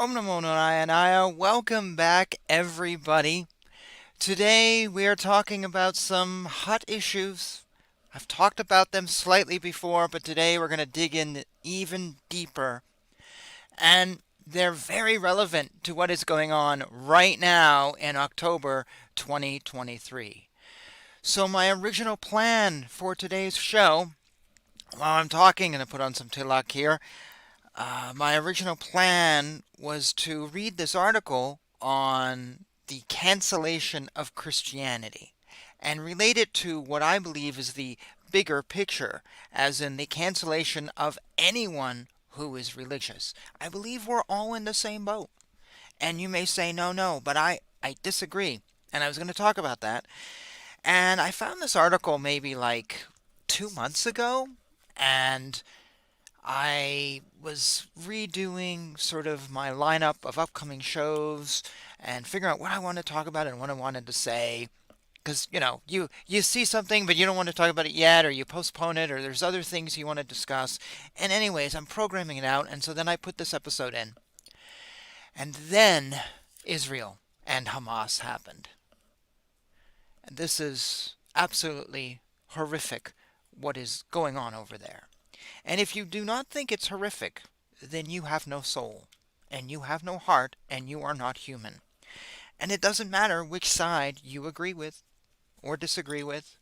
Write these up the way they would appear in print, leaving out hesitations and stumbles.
Om Namo Narayana. Welcome back, everybody. Today we are talking about some hot issues. I've talked about them slightly before, but today we're going to dig in even deeper. And they're very relevant to what is going on right now in October 2023. So, my original plan for today's show, while I'm talking, and I put on some tilak here, my original plan was to read this article on the cancellation of Christianity and relate it to what I believe is the bigger picture, as in the cancellation of anyone who is religious. I believe we're all in the same boat. And you may say, no, no, but I disagree. And I was going to talk about that. And I found this article maybe like 2 months ago, and I was redoing sort of my lineup of upcoming shows and figuring out what I wanted to talk about and what I wanted to say. Because, you see something, but you don't want to talk about it yet, or you postpone it, or there's other things you want to discuss. And, anyways, I'm programming it out, and so then I put this episode in. And then Israel and Hamas happened. And this is absolutely horrific what is going on over there. And if you do not think it's horrific, then you have no soul, and you have no heart, and you are not human. And it doesn't matter which side you agree with or disagree with.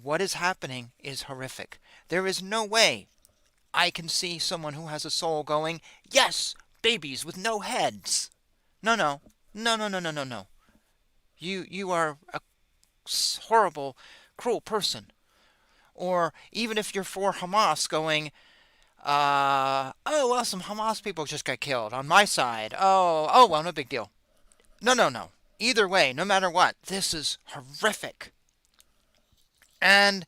What is happening is horrific. There is no way I can see someone who has a soul going, yes, babies with no heads. No, no, no, no, no, no, no, no. You are a horrible, cruel person. Or even if you're for Hamas going, oh, well, some Hamas people just got killed on my side. Oh, well, no big deal. No, no, no. Either way, no matter what, this is horrific. And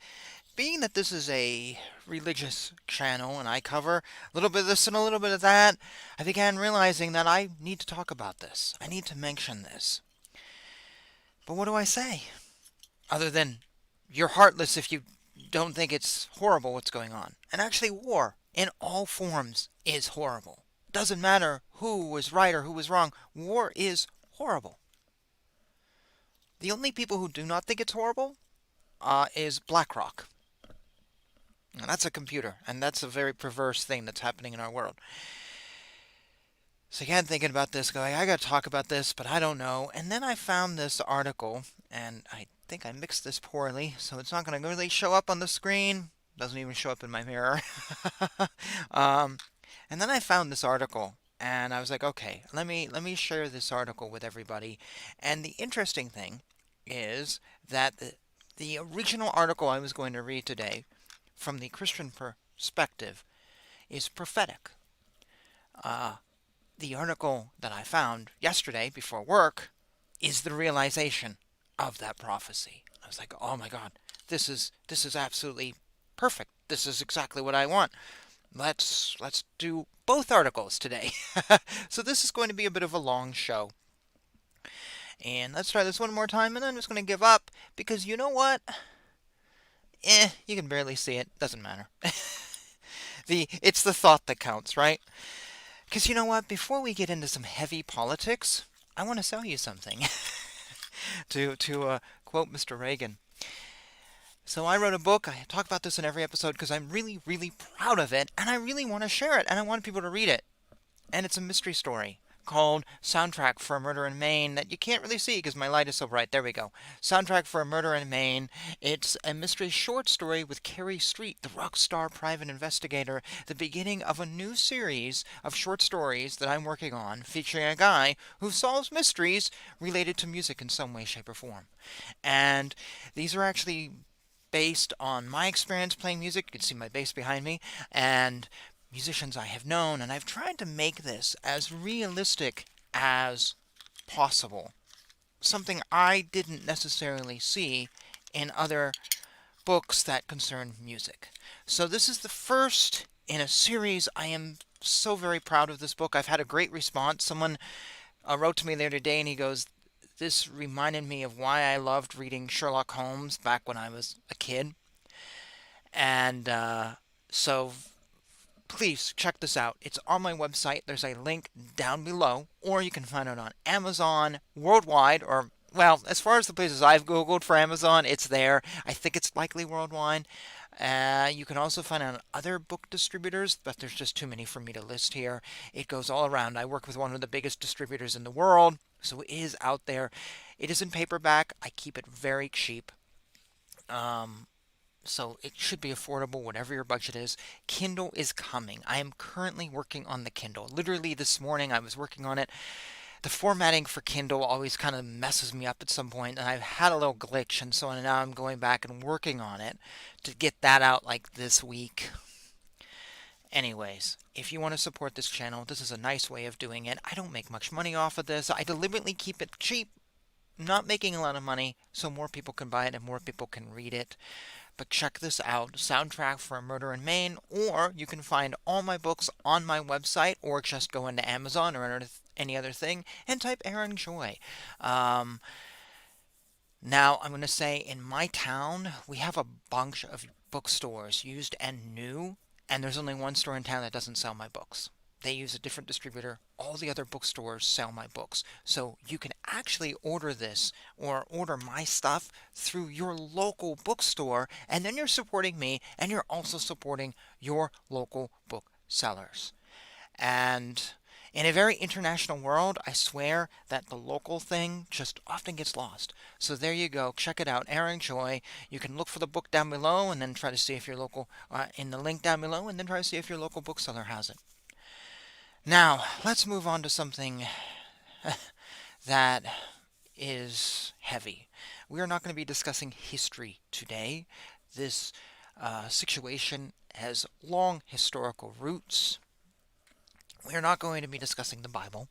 being that this is a religious channel and I cover a little bit of this and a little bit of that, I began realizing that I need to talk about this. I need to mention this. But what do I say? Other than, you're heartless if you don't think it's horrible what's going on. And actually, war in all forms is horrible. Doesn't matter who was right or who was wrong. War is horrible. The only people who do not think it's horrible is BlackRock. And that's a computer, and that's a very perverse thing that's happening in our world. So again, thinking about this, going, I got to talk about this, but I don't know. And then I found this article, and I think I mixed this poorly, so it's not going to really show up on the screen. Doesn't even show up in my mirror. um, and then I found this article, and I was like, okay, let me share this article with everybody. And the interesting thing is that the original article I was going to read today, from the Christian perspective, is prophetic. Uh, the article that I found yesterday before work is the realization of that prophecy. I was like, oh my God, this is absolutely perfect. This is exactly what I want. Let's do both articles today. So this is going to be a bit of a long show. And let's try this one more time, and then I'm just going to give up because you know what? You can barely see it. Doesn't matter. It's the thought that counts, right? Because you know what? Before we get into some heavy politics, I want to sell you something. to quote Mr. Reagan. So I wrote a book. I talk about this in every episode because I'm really, really proud of it, and I really want to share it, and I want people to read it. And it's a mystery story called Soundtrack for a Murder in Maine that you can't really see because my light is so bright. There we go. Soundtrack for a Murder in Maine. It's a mystery short story with Carrie Street, the rock star private investigator, the beginning of a new series of short stories that I'm working on featuring a guy who solves mysteries related to music in some way, shape, or form. And these are actually based on my experience playing music. You can see my bass behind me, and musicians I have known, and I've tried to make this as realistic as possible. Something I didn't necessarily see in other books that concern music. So this is the first in a series. I am so very proud of this book. I've had a great response. Someone wrote to me the other day and he goes, this reminded me of why I loved reading Sherlock Holmes back when I was a kid. And so please check this out. It's on my website. There's a link down below, or you can find it on Amazon worldwide, or, well, as far as the places I've Googled for Amazon, it's there. I think it's likely worldwide. You can also find it on other book distributors, but there's just too many for me to list here. It goes all around. I work with one of the biggest distributors in the world, so it is out there. It is in paperback. I keep it very cheap. So it should be affordable, whatever your budget is. Kindle is coming. I am currently working on the Kindle. Literally this morning I was working on it. The formatting for Kindle always kind of messes me up at some point, and I've had a little glitch, and so now I'm going back and working on it to get that out like this week. Anyways, if you want to support this channel, this is a nice way of doing it. I don't make much money off of this. I deliberately keep it cheap, not making a lot of money, so more people can buy it and more people can read it. But check this out, Soundtrack for a Murder in Maine, or you can find all my books on my website, or just go into Amazon or any other thing and type Aaron Joy. Now, I'm going to say in my town, we have a bunch of bookstores, used and new, and there's only one store in town that doesn't sell my books. They use a different distributor. All the other bookstores sell my books. So you can actually order this or order my stuff through your local bookstore, and then you're supporting me, and you're also supporting your local booksellers. And in a very international world, I swear that the local thing just often gets lost. So there you go. Check it out, Aaron Joy. You can look for the book down below and then try to see if your local, in the link down below, and then try to see if your local bookseller has it. Now, let's move on to something that is heavy. We are not going to be discussing history today. This situation has long historical roots. We are not going to be discussing the Bible.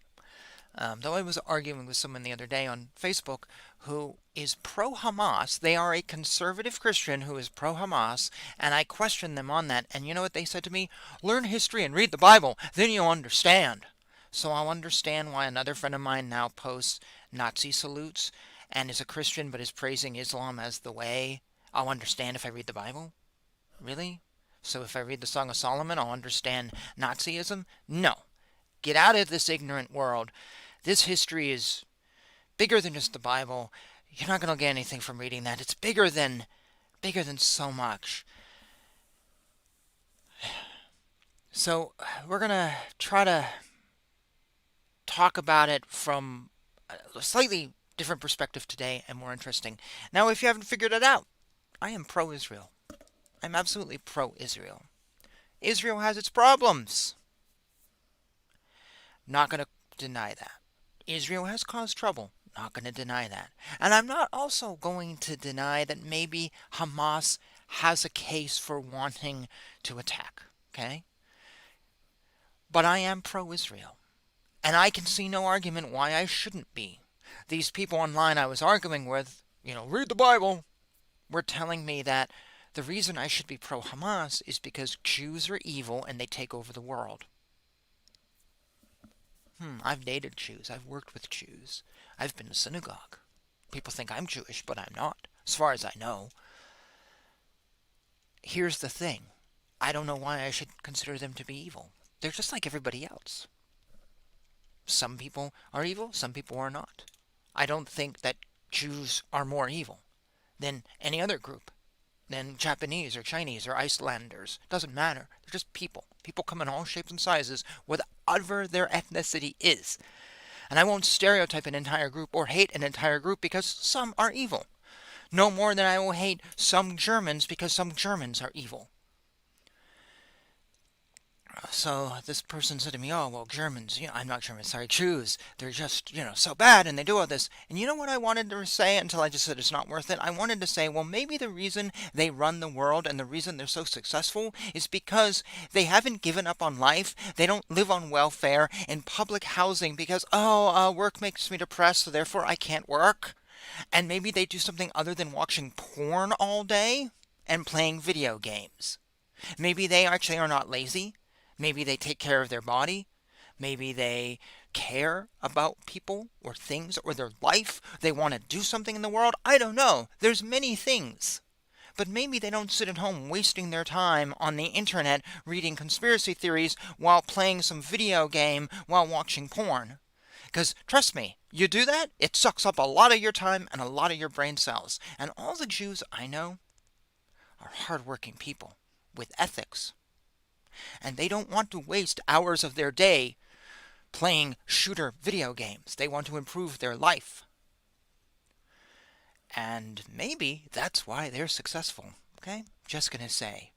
Though I was arguing with someone the other day on Facebook who is pro-Hamas. They are a conservative Christian who is pro-Hamas, and I questioned them on that. And you know what they said to me? Learn history and read the Bible, then you'll understand. So I'll understand why another friend of mine now posts Nazi salutes and is a Christian but is praising Islam as the way. I'll understand if I read the Bible? Really? So if I read the Song of Solomon, I'll understand Nazism? No. Get out of this ignorant world. This history is bigger than just the Bible. You're not going to get anything from reading that. It's bigger than so much. So we're going to try to talk about it from a slightly different perspective today and more interesting. Now, if you haven't figured it out, I am pro-Israel. I'm absolutely pro-Israel. Israel has its problems. Not going to deny that. Israel has caused trouble. Not going to deny that. And I'm not also going to deny that maybe Hamas has a case for wanting to attack. Okay? But I am pro-Israel. And I can see no argument why I shouldn't be. These people online I was arguing with, read the Bible, were telling me that the reason I should be pro-Hamas is because Jews are evil and they take over the world. I've dated Jews. I've worked with Jews. I've been to synagogue. People think I'm Jewish, but I'm not, as far as I know. Here's the thing. I don't know why I should consider them to be evil. They're just like everybody else. Some people are evil, some people are not. I don't think that Jews are more evil than any other group, than Japanese or Chinese or Icelanders. Doesn't matter. They're just people. People come in all shapes and sizes, whatever their ethnicity is. And I won't stereotype an entire group or hate an entire group because some are evil. No more than I will hate some Germans because some Germans are evil. So this person said to me, oh, well, Germans, I'm not German, sorry, Jews, they're just, so bad and they do all this. And you know what I wanted to say until I just said it's not worth it? I wanted to say, well, maybe the reason they run the world and the reason they're so successful is because they haven't given up on life. They don't live on welfare and public housing because, work makes me depressed, so therefore I can't work. And maybe they do something other than watching porn all day and playing video games. Maybe they actually are not lazy. Maybe they take care of their body. Maybe they care about people or things or their life. They want to do something in the world. I don't know. There's many things. but maybe they don't sit at home wasting their time on the internet reading conspiracy theories while playing some video game while watching porn. Because trust me, you do that, it sucks up a lot of your time and a lot of your brain cells. And all the Jews I know are hardworking people with ethics. And they don't want to waste hours of their day playing shooter video games. They want to improve their life. And maybe that's why they're successful. Okay? Just gonna say.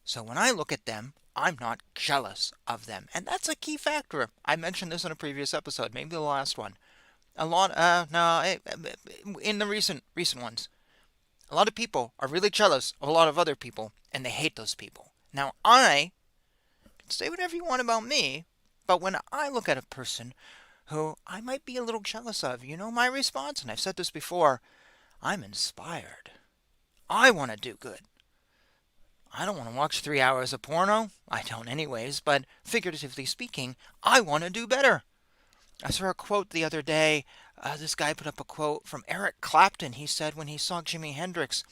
So when I look at them, I'm not jealous of them. And that's a key factor. I mentioned this in a previous episode, maybe the last one. In the recent ones. A lot of people are really jealous of a lot of other people, and they hate those people. Now, I can say whatever you want about me, but when I look at a person who I might be a little jealous of, you know my response, and I've said this before, I'm inspired. I want to do good. I don't want to watch 3 hours of porno. I don't anyways, but figuratively speaking, I want to do better. I saw a quote the other day. This guy put up a quote from Eric Clapton. He said when he saw Jimi Hendrix,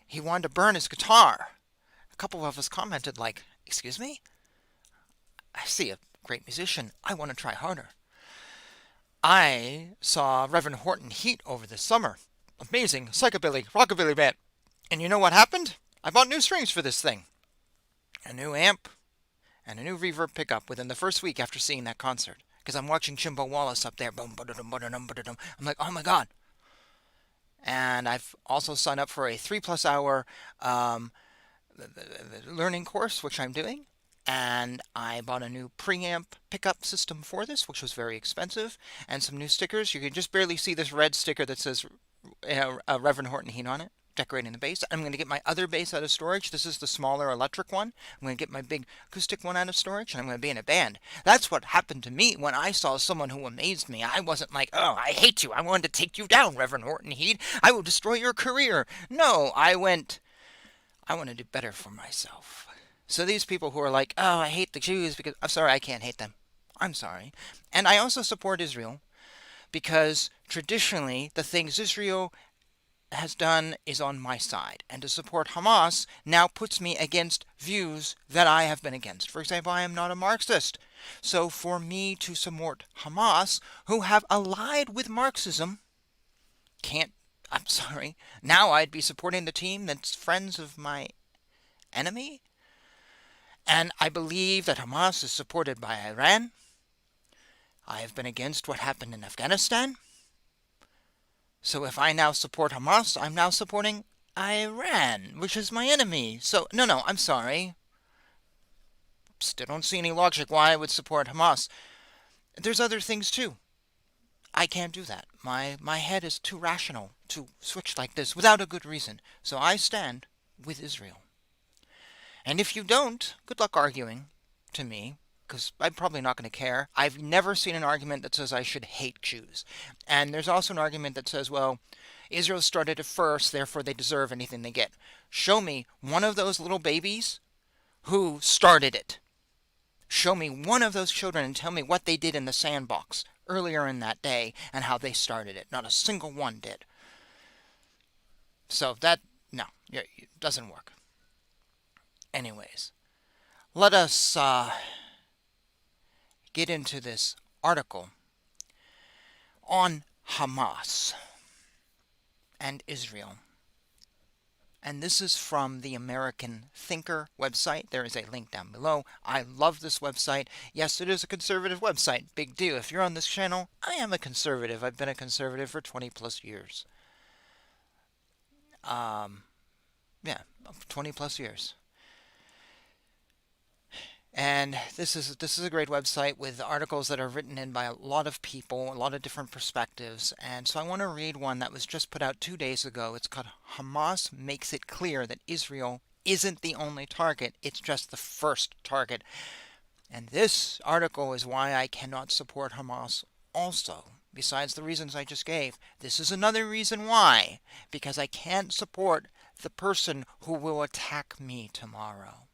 he wanted to burn his guitar. A couple of us commented like, excuse me? I see a great musician. I want to try harder. I saw Reverend Horton Heat over the summer. Amazing psychobilly, rockabilly band. And you know what happened? I bought new strings for this thing. A new amp and a new reverb pickup within the first week after seeing that concert. Because I'm watching Jimbo Wallace up there. Boom, I'm like, oh my God. And I've also signed up for a 3+ hour learning course, which I'm doing. And I bought a new preamp pickup system for this, which was very expensive. And some new stickers. You can just barely see this red sticker that says Reverend Horton Heat on it, decorating the bass. I'm going to get my other bass out of storage. This is the smaller electric one. I'm going to get my big acoustic one out of storage, and I'm going to be in a band. That's what happened to me when I saw someone who amazed me. I wasn't like, oh, I hate you. I wanted to take you down, Reverend Horton Heat. I will destroy your career. No, I want to do better for myself. So these people who are like, oh, I hate the Jews because, I'm sorry, I can't hate them. I'm sorry. And I also support Israel because traditionally the things Israel has done is on my side. And to support Hamas now puts me against views that I have been against. For example, I am not a Marxist. So for me to support Hamas, who have allied with Marxism, I'm sorry, now I'd be supporting the team that's friends of my enemy? And I believe that Hamas is supported by Iran. I have been against what happened in Afghanistan. So if I now support Hamas, I'm now supporting Iran, which is my enemy. So, no, I'm sorry. Still don't see any logic why I would support Hamas. There's other things too. I can't do that. My head is too rational to switch like this without a good reason. So I stand with Israel. And if you don't, good luck arguing to me, because I'm probably not going to care. I've never seen an argument that says I should hate Jews. And there's also an argument that says, well, Israel started it first, therefore they deserve anything they get. Show me one of those little babies who started it. Show me one of those children and tell me what they did in the sandbox earlier in that day and how they started it. Not a single one did. So no, it doesn't work. Anyways, let us get into this article on Hamas and Israel. And this is from the American Thinker website. There is a link down below. I love this website. Yes, it is a conservative website. Big deal. If you're on this channel, I am a conservative. I've been a conservative for 20 plus years. 20 plus years. And this is a great website with articles that are written in by a lot of people, a lot of different perspectives. And so I want to read one that was just put out 2 days ago. It's called Hamas Makes It Clear That Israel Isn't the Only Target. It's just the first target. And this article is why I cannot support Hamas also. Besides the reasons I just gave. This is another reason why. Because I can't support the person who will attack me tomorrow.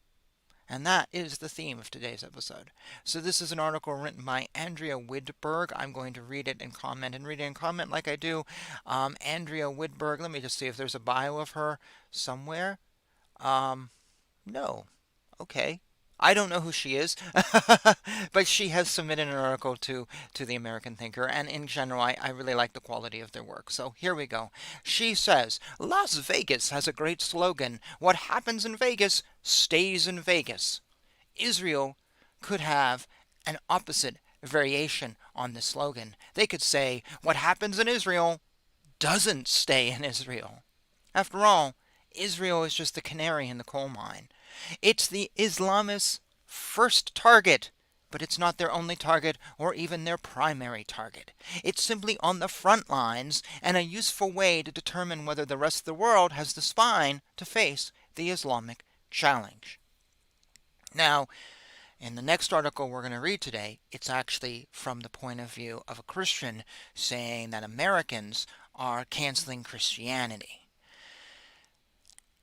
And that is the theme of today's episode. So this is an article written by Andrea Widberg. I'm going to read it and comment and read it and comment like I do. Andrea Widberg, let me just see if there's a bio of her somewhere. No. Okay. I don't know who she is, but she has submitted an article to the American Thinker, and in general, I really like the quality of their work. So here we go. She says, Las Vegas has a great slogan. What happens in Vegas stays in Vegas. Israel could have an opposite variation on this slogan. They could say, what happens in Israel doesn't stay in Israel. After all, Israel is just the canary in the coal mine. It's the Islamists' first target, but it's not their only target or even their primary target. It's simply on the front lines and a useful way to determine whether the rest of the world has the spine to face the Islamic challenge. Now, in the next article we're going to read today, it's actually from the point of view of a Christian saying that Americans are canceling Christianity.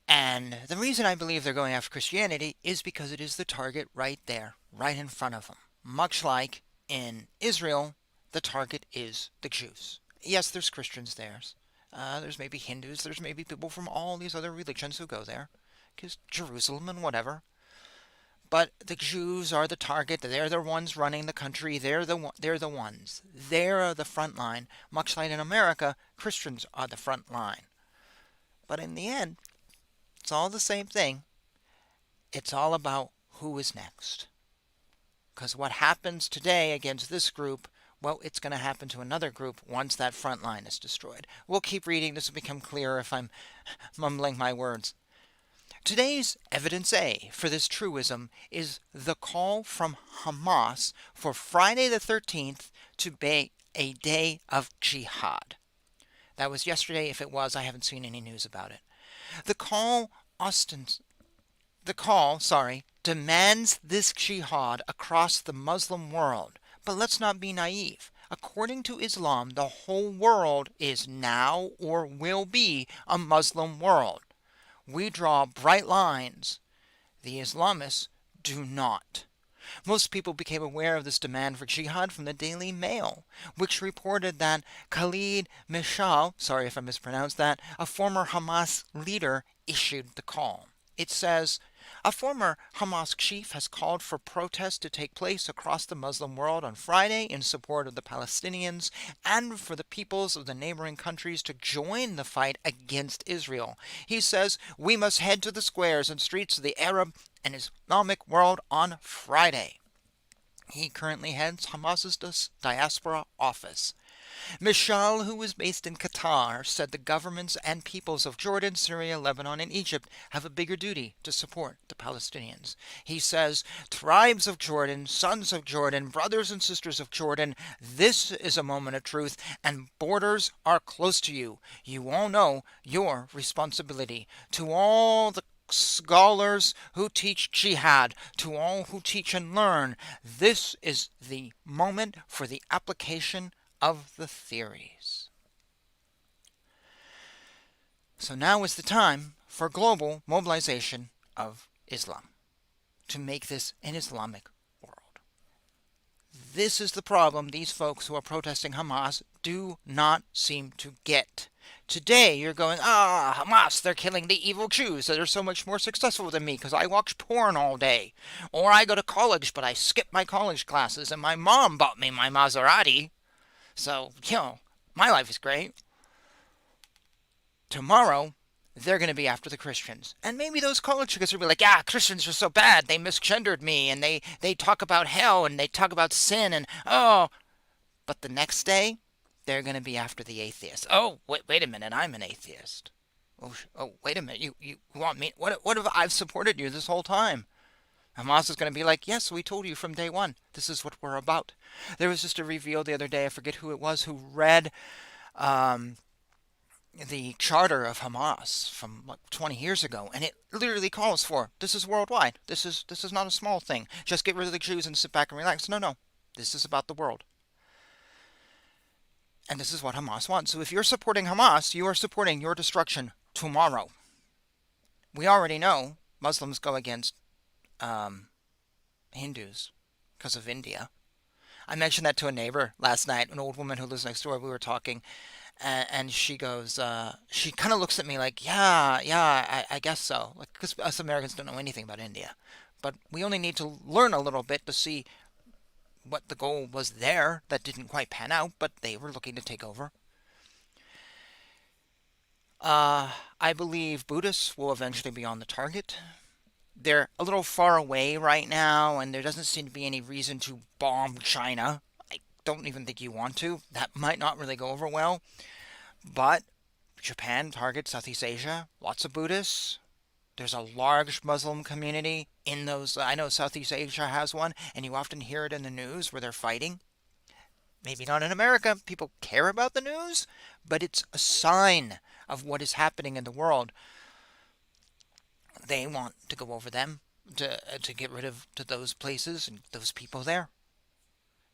And the reason I believe they're going after Christianity is because it is the target right there, right in front of them. Much like in Israel, the target is the Jews. Yes, there's Christians there. There's maybe Hindus. There's maybe people from all these other religions who go there, because Jerusalem and whatever. But the Jews are the target. They're the ones running the country. They're the ones. They're the front line. Much like in America, Christians are the front line. But in the end, it's all the same thing. It's all about who is next. Because what happens today against this group, well, it's going to happen to another group once that front line is destroyed. We'll keep reading. This will become clearer if I'm mumbling my words. Today's evidence A for this truism is the call from Hamas for Friday the 13th to be a day of jihad. That was yesterday. If it was, I haven't seen any news about it. The call demands this jihad across the Muslim world. But let's not be naive. According to Islam, the whole world is now or will be a Muslim world. We draw bright lines. The Islamists do not. Most people became aware of this demand for jihad from the Daily Mail, which reported that Khalid Mishal, sorry if I mispronounced that, a former Hamas leader, issued the call. It says, a former Hamas chief has called for protests to take place across the Muslim world on Friday in support of the Palestinians and for the peoples of the neighboring countries to join the fight against Israel. He says, we must head to the squares and streets of the Arab and Islamic world on Friday. He currently heads Hamas's diaspora office. Mishal, who is based in Qatar, said the governments and peoples of Jordan, Syria, Lebanon, and Egypt have a bigger duty to support the Palestinians. He says, tribes of Jordan, sons of Jordan, brothers and sisters of Jordan, this is a moment of truth, and borders are close to you. You all know your responsibility. To all the scholars who teach jihad, to all who teach and learn, this is the moment for the application of the theories. So now is the time for global mobilization of Islam to make this an Islamic world. This is the problem these folks who are protesting Hamas do not seem to get. Today you're going, Hamas, they're killing the evil Jews. They're so much more successful than me because I watch porn all day. Or I go to college but I skip my college classes and my mom bought me my Maserati. So, my life is great. Tomorrow, they're going to be after the Christians. And maybe those college kids will be like, Christians are so bad. They misgendered me. And they talk about hell and they talk about sin. And, but the next day, they're going to be after the atheists. Oh, wait a minute. I'm an atheist. Oh, wait a minute. You want me? What if I've supported you this whole time? Hamas is going to be like, yes, we told you from day one. This is what we're about. There was just a reveal the other day, I forget who it was, who read the charter of Hamas from like 20 years ago, and it literally calls for, this is worldwide. This is not a small thing. Just get rid of the Jews and sit back and relax. No. This is about the world. And this is what Hamas wants. So if you're supporting Hamas, you are supporting your destruction tomorrow. We already know Muslims go against um, Hindus because of India. I mentioned that to a neighbor last night, an old woman who lives next door. We were talking, and she goes, she kind of looks at me like, yeah, yeah, I guess so. Like, because us Americans don't know anything about India. But we only need to learn a little bit to see what the goal was there that didn't quite pan out, but they were looking to take over. I believe Buddhists will eventually be on the target. They're a little far away right now, and there doesn't seem to be any reason to bomb China. I don't even think you want to. That might not really go over well. But Japan targets Southeast Asia, lots of Buddhists. There's a large Muslim community in those. I know Southeast Asia has one, and you often hear it in the news where they're fighting. Maybe not in America. People care about the news, but it's a sign of what is happening in the world. They want to go over them to get rid of to those places and those people there.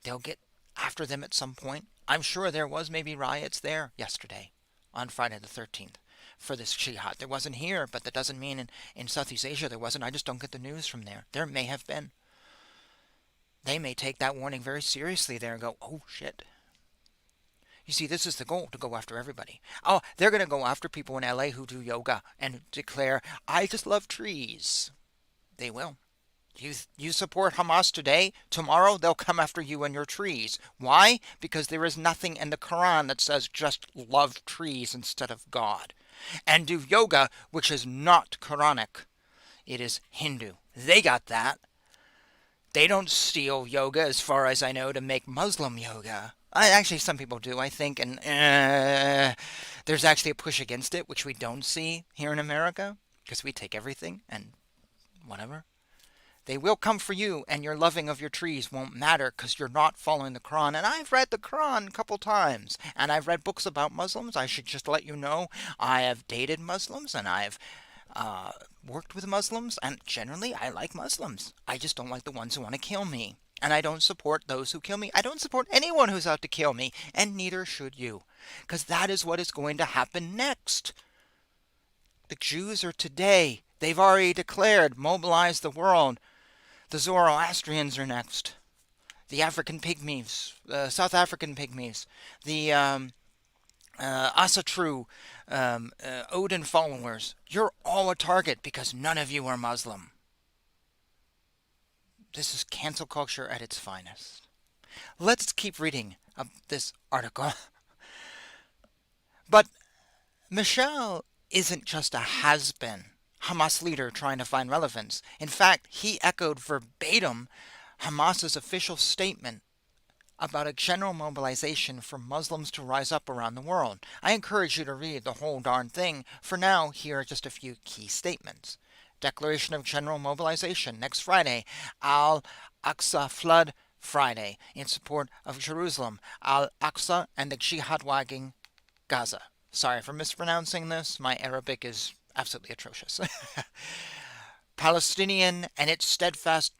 They'll get after them at some point. I'm sure there was maybe riots there yesterday on Friday the 13th for this jihad. There wasn't here, but that doesn't mean in Southeast Asia there wasn't. I just don't get the news from there. There may have been. They may take that warning very seriously there and go, oh shit. You see, this is the goal, to go after everybody. Oh, they're going to go after people in LA who do yoga and declare, I just love trees. They will. You support Hamas today, tomorrow they'll come after you and your trees. Why? Because there is nothing in the Quran that says just love trees instead of God. And do yoga, which is not Quranic. It is Hindu. They got that. They don't steal yoga, as far as I know, to make Muslim yoga. Actually, some people do, I think, and there's actually a push against it, which we don't see here in America, because we take everything and whatever. They will come for you, and your loving of your trees won't matter because you're not following the Quran. And I've read the Quran a couple times, and I've read books about Muslims. I should just let you know I have dated Muslims, and I've worked with Muslims, and generally I like Muslims. I just don't like the ones who want to kill me. And I don't support those who kill me. I don't support anyone who's out to kill me, and neither should you. Because that is what is going to happen next. The Jews are today. They've already declared, mobilize the world. The Zoroastrians are next. The African pygmies, South African pygmies, the Asatru, Odin followers. You're all a target because none of you are Muslim. This is cancel culture at its finest. Let's keep reading this article. But Michel isn't just a has-been Hamas leader trying to find relevance. In fact, he echoed verbatim Hamas's official statement about a general mobilization for Muslims to rise up around the world. I encourage you to read the whole darn thing. For now, here are just a few key statements. Declaration of General Mobilization next Friday, Al-Aqsa Flood Friday, in support of Jerusalem, Al-Aqsa and the jihad wagging Gaza. Sorry for mispronouncing this. My Arabic is absolutely atrocious. Palestine and its steadfast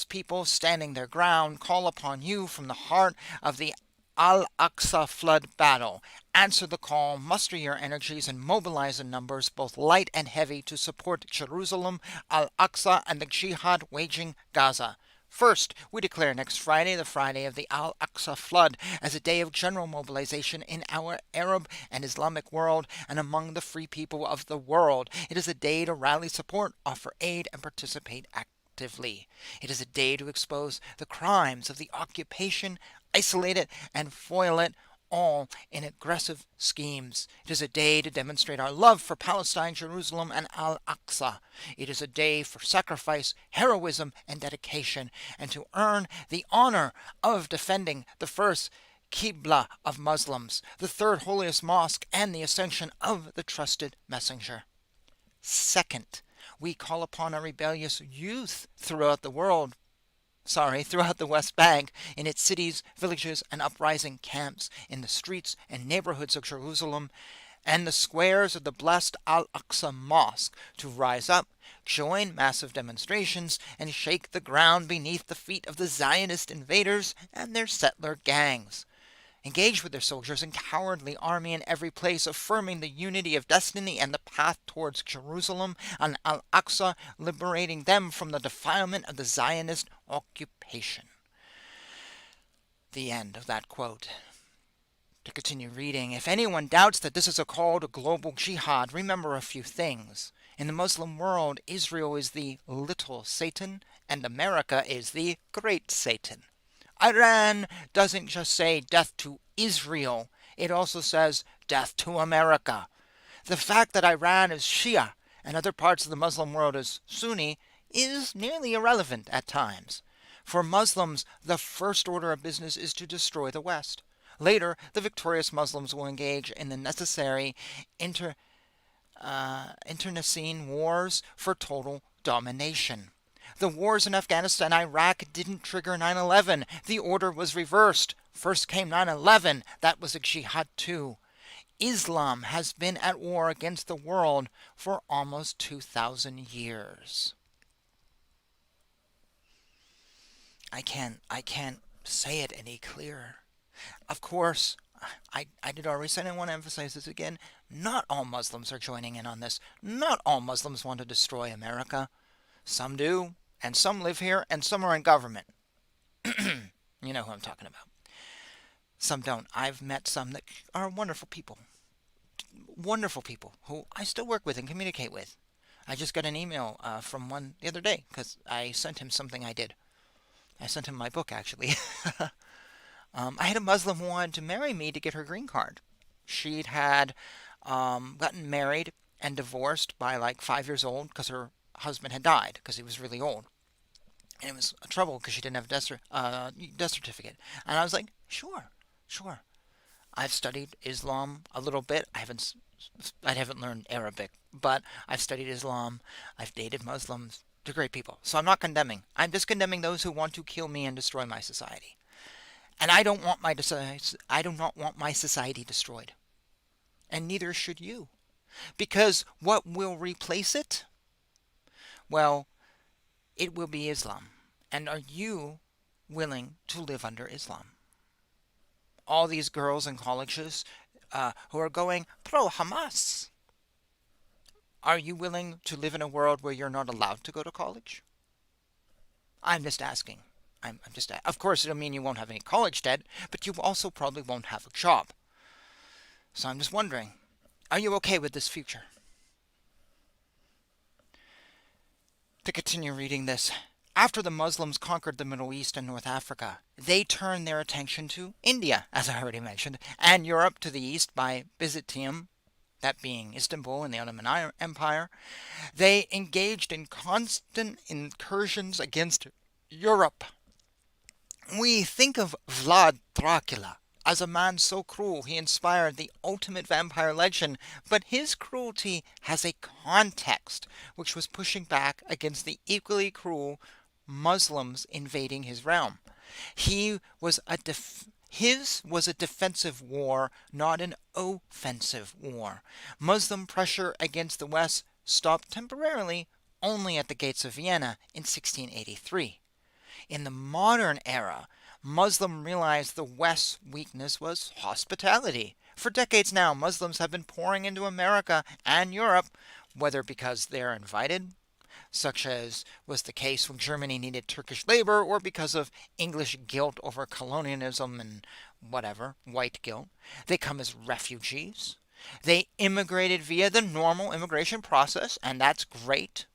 people standing their ground call upon you from the heart of the Al-Aqsa flood battle. Answer the call, muster your energies, and mobilize in numbers, both light and heavy, to support Jerusalem, Al-Aqsa, and the jihad waging Gaza. First, we declare next Friday, the Friday of the Al-Aqsa flood, as a day of general mobilization in our Arab and Islamic world and among the free people of the world. It is a day to rally support, offer aid, and participate actively. It is a day to expose the crimes of the occupation, isolate it, and foil it, all in aggressive schemes. It is a day to demonstrate our love for Palestine, Jerusalem, and Al-Aqsa. It is a day for sacrifice, heroism, and dedication, and to earn the honor of defending the first Qibla of Muslims, the third holiest mosque, and the ascension of the trusted messenger. Second, we call upon our rebellious youth throughout the West Bank, in its cities, villages, and uprising camps, in the streets and neighborhoods of Jerusalem, and the squares of the blessed Al-Aqsa Mosque, to rise up, join massive demonstrations, and shake the ground beneath the feet of the Zionist invaders and their settler gangs. engaged with their soldiers and cowardly army in every place, affirming the unity of destiny and the path towards Jerusalem and Al-Aqsa, liberating them from the defilement of the Zionist occupation. The end of that quote. To continue reading, if anyone doubts that this is a call to global jihad, remember a few things. In the Muslim world, Israel is the little Satan and America is the great Satan. Iran doesn't just say death to Israel, it also says death to America. The fact that Iran is Shia and other parts of the Muslim world is Sunni is nearly irrelevant at times. For Muslims, the first order of business is to destroy the West. Later, the victorious Muslims will engage in the necessary internecine wars for total domination. The wars in Afghanistan and Iraq didn't trigger 9/11. The order was reversed. First came 9/11. That was a jihad too. Islam has been at war against the world for almost 2,000 years. I can't say it any clearer. Of course, I did already say, and I want to emphasize this again, not all Muslims are joining in on this. Not all Muslims want to destroy America. Some do, and some live here, and some are in government. You know who I'm talking about. Some don't. I've met some that are wonderful people. Wonderful people who I still work with and communicate with. I just got an email from one the other day because I sent him something I did. I sent him my book, actually. I had a Muslim who wanted to marry me to get her green card. She'd had gotten married and divorced by like 5 years old because her husband had died because he was really old. And it was a trouble because she didn't have a death certificate. And I was like, sure. I've studied Islam a little bit. I haven't learned Arabic, but I've studied Islam. I've dated Muslims. They're great people. So I'm not condemning. I'm just condemning those who want to kill me and destroy my society. And I do not want my society destroyed. And neither should you. Because what will replace it? Well, it will be Islam. And are you willing to live under Islam? All these girls in colleges who are going pro-Hamas. Are you willing to live in a world where you're not allowed to go to college? I'm just asking. Of course, it'll mean you won't have any college debt, but you also probably won't have a job. So I'm just wondering, are you okay with this future? To continue reading this, after the Muslims conquered the Middle East and North Africa, they turned their attention to India, as I already mentioned, and Europe to the east by Byzantium, that being Istanbul and the Ottoman Empire. They engaged in constant incursions against Europe. We think of Vlad Dracula as a man so cruel he inspired the ultimate vampire legend, but his cruelty has a context which was pushing back against the equally cruel Muslims invading his realm. His was a defensive war, not an offensive war. Muslim pressure against the West stopped temporarily only at the gates of Vienna in 1683. In the modern era, Muslims realized the West's weakness was hospitality. For decades now, Muslims have been pouring into America and Europe, whether because they're invited, such as was the case when Germany needed Turkish labor, or because of English guilt over colonialism and whatever, white guilt. They come as refugees. They immigrated via the normal immigration process, and that's great.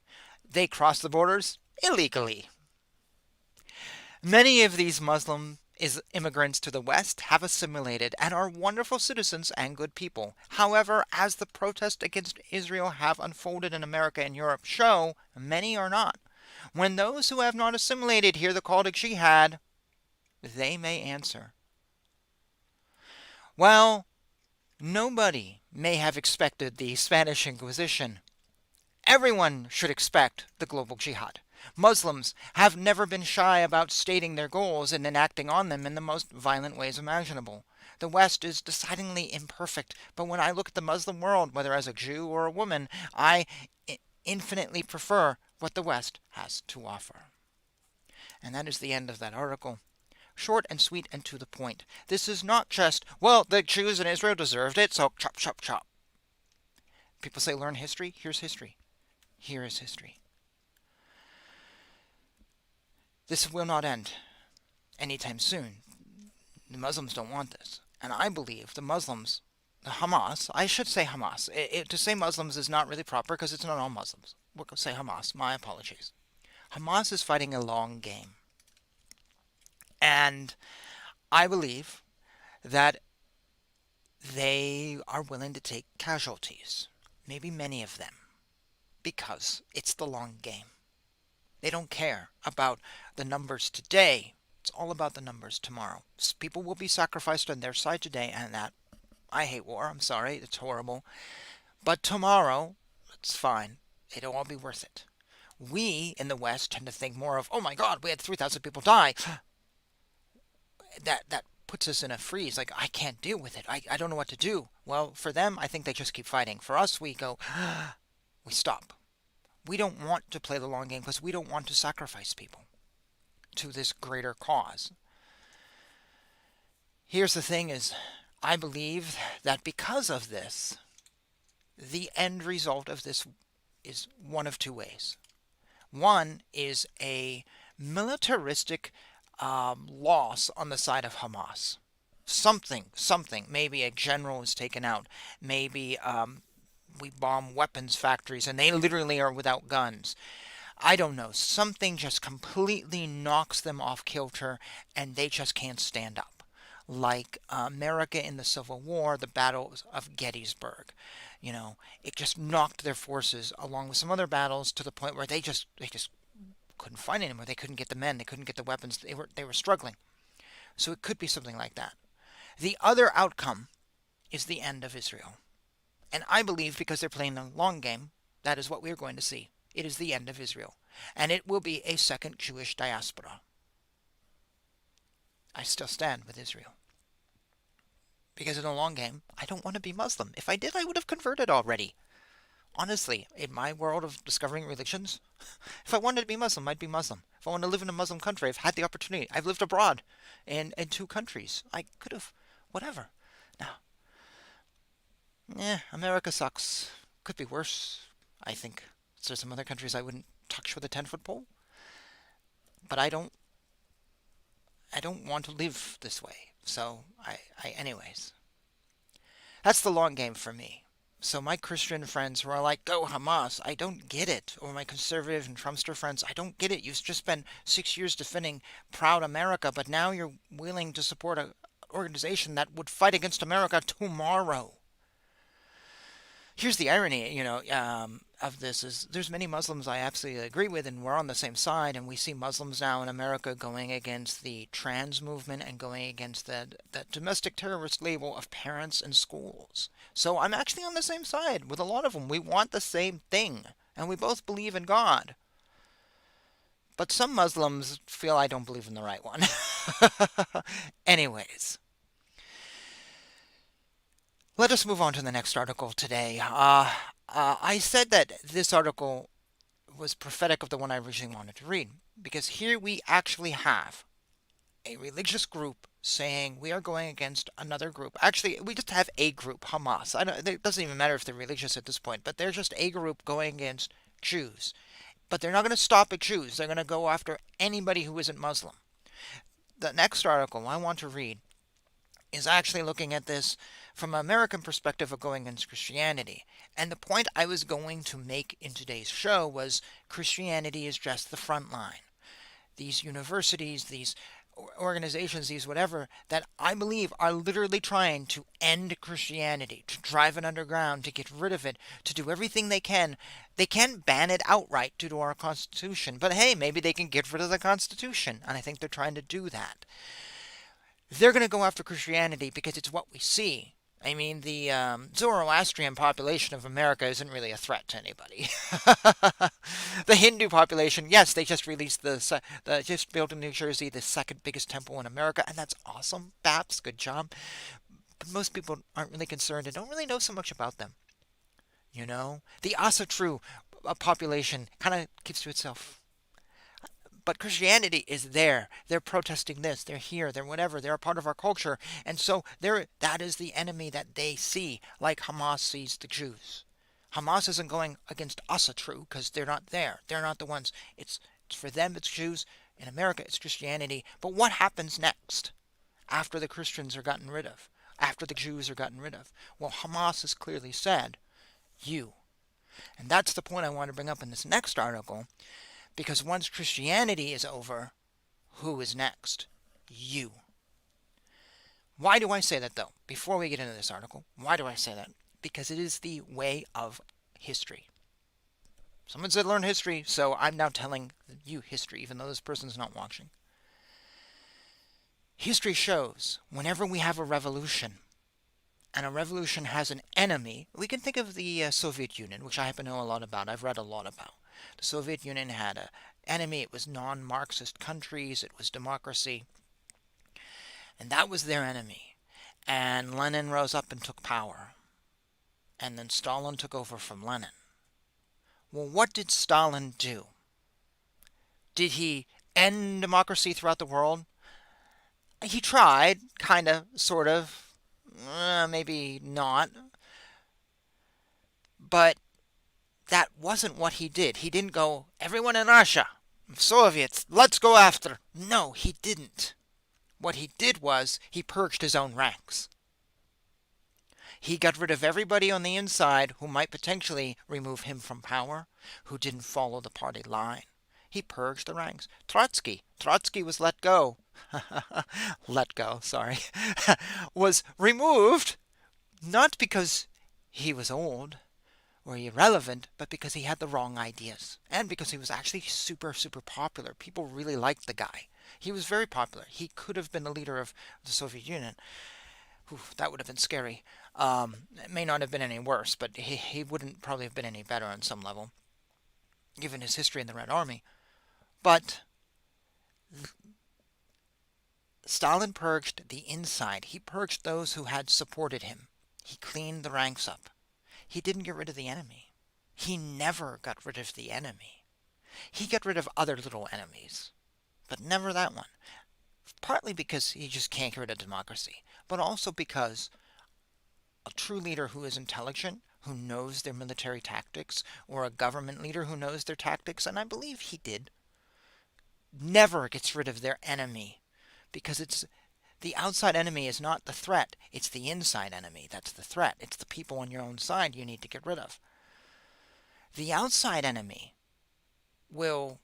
They cross the borders illegally. Many of these Muslim immigrants to the West have assimilated and are wonderful citizens and good people. However, as the protests against Israel have unfolded in America and Europe show, many are not. When those who have not assimilated hear the call to jihad, they may answer. Well, nobody may have expected the Spanish Inquisition. Everyone should expect the global jihad. Muslims have never been shy about stating their goals and enacting on them in the most violent ways imaginable. The West is decidedly imperfect, but when I look at the Muslim world, whether as a Jew or a woman, I infinitely prefer what the West has to offer. And that is the end of that article. Short and sweet and to the point. This is not just, well, the Jews in Israel deserved it, so chop, chop, chop. People say learn history. Here's history. Here is history. This will not end anytime soon. The Muslims don't want this. And I believe the Muslims, the Hamas, I should say Hamas. To say Muslims is not really proper because it's not all Muslims. We'll say Hamas. My apologies. Hamas is fighting a long game. And I believe that they are willing to take casualties, maybe many of them, because it's the long game. They don't care about the numbers today. It's all about the numbers tomorrow. People will be sacrificed on their side today, and that, I hate war. I'm sorry. It's horrible. But tomorrow, it's fine. It'll all be worth it. We in the West tend to think more of, oh my God, we had 3,000 people die. That puts us in a freeze. Like, I can't deal with it. I don't know what to do. Well, for them, I think they just keep fighting. For us, we go, we stop. We don't want to play the long game because we don't want to sacrifice people to this greater cause. Here's the thing is, I believe that because of this, the end result of this is one of two ways. One is a militaristic loss on the side of Hamas. Something. Maybe a general is taken out. Maybe we bomb weapons factories and they literally are without guns. I don't know. Something just completely knocks them off kilter and they just can't stand up. Like America in the Civil War, the battles of Gettysburg. You know, it just knocked their forces along with some other battles to the point where they just couldn't find anymore. They couldn't get the men. They couldn't get the weapons. They were struggling. So it could be something like that. The other outcome is the end of Israel. And I believe because they're playing the long game, that is what we're going to see. It is the end of Israel. And it will be a second Jewish diaspora. I still stand with Israel. Because in the long game, I don't want to be Muslim. If I did, I would have converted already. Honestly, in my world of discovering religions, if I wanted to be Muslim, I'd be Muslim. If I want to live in a Muslim country, I've had the opportunity. I've lived abroad in 2 countries. I could have, whatever. Now, America sucks. Could be worse, I think. There's some other countries I wouldn't touch with a 10-foot pole. But I don't want to live this way. So, anyways. That's the long game for me. So my Christian friends who are like, go Hamas, I don't get it. Or my conservative and Trumpster friends, I don't get it. You've just spent 6 years defending proud America, but now you're willing to support an organization that would fight against America tomorrow. Here's the irony, of this is there's many Muslims I absolutely agree with, and we're on the same side, and we see Muslims now in America going against the trans movement and going against the domestic terrorist label of parents and schools. So I'm actually on the same side with a lot of them. We want the same thing, and we both believe in God. But some Muslims feel I don't believe in the right one. Anyways. Let us move on to the next article today. I said that this article was prophetic of the one I originally wanted to read, because here we actually have a religious group saying we are going against another group. Actually, we just have a group, Hamas. It doesn't even matter if they're religious at this point, but they're just a group going against Jews. But they're not going to stop at Jews. They're going to go after anybody who isn't Muslim. The next article I want to read is actually looking at this from an American perspective of going against Christianity. And the point I was going to make in today's show was Christianity is just the front line. These universities, these organizations, these whatever, that I believe are literally trying to end Christianity, to drive it underground, to get rid of it, to do everything they can. They can't ban it outright due to our Constitution. But hey, maybe they can get rid of the Constitution. And I think they're trying to do that. They're going to go after Christianity because it's what we see. I mean, the Zoroastrian population of America isn't really a threat to anybody. The Hindu population, yes, they just released just built in New Jersey the second biggest temple in America, and that's awesome. Babs, good job. But most people aren't really concerned and don't really know so much about them. The Asatru population kind of keeps to itself. But Christianity is there. They're protesting this. They're here. They're whatever. They're a part of our culture. And so that is the enemy that they see, like Hamas sees the Jews. Hamas isn't going against us, true, because they're not there. They're not the ones. It's for them, it's Jews. In America, it's Christianity. But what happens next after the Christians are gotten rid of? After the Jews are gotten rid of? Well, Hamas has clearly said, you. And that's the point I want to bring up in this next article, because once Christianity is over, who is next? You. Why do I say that, though? Before we get into this article, why do I say that? Because it is the way of history. Someone said learn history, so I'm now telling you history, even though this person's not watching. History shows whenever we have a revolution, and a revolution has an enemy, we can think of the Soviet Union, which I happen to know a lot about. I've read a lot about. The Soviet Union had an enemy. It was non-Marxist countries. It was democracy. And that was their enemy. And Lenin rose up and took power. And then Stalin took over from Lenin. Well, what did Stalin do? Did he end democracy throughout the world? He tried, kind of, sort of. Maybe not. But that wasn't what he did. He didn't go, everyone in Russia, Soviets, let's go after. No, he didn't. What he did was he purged his own ranks. He got rid of everybody on the inside who might potentially remove him from power, who didn't follow the party line. He purged the ranks. Trotsky was let go. Was removed, not because he was old or irrelevant, but because he had the wrong ideas. And because he was actually super, super popular. People really liked the guy. He was very popular. He could have been the leader of the Soviet Union. That would have been scary. It may not have been any worse, but he wouldn't probably have been any better on some level, given his history in the Red Army. But Stalin purged the inside. He purged those who had supported him. He cleaned the ranks up. He didn't get rid of the enemy. He never got rid of the enemy. He got rid of other little enemies, but never that one. Partly because he just can't get rid of democracy, but also because a true leader who is intelligent, who knows their military tactics, or a government leader who knows their tactics, and I believe he did, never gets rid of their enemy, because the outside enemy is not the threat, it's the inside enemy that's the threat. It's the people on your own side you need to get rid of. The outside enemy will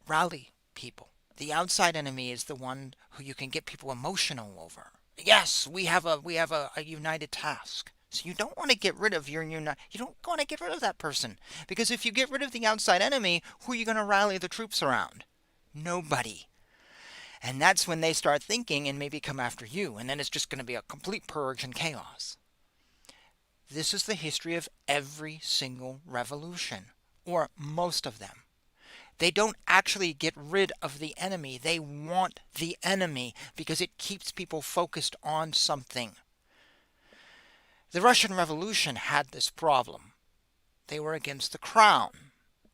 rally people. The outside enemy is the one who you can get people emotional over. Yes, we have a united task. So you don't want to get rid of you don't want to get rid of that person, because if you get rid of the outside enemy, who are you going to rally the troops around? Nobody. And that's when they start thinking and maybe come after you, and then it's just going to be a complete purge and chaos. This is the history of every single revolution, or most of them. They don't actually get rid of the enemy. They want the enemy because it keeps people focused on something. The Russian Revolution had this problem. They were against the crown.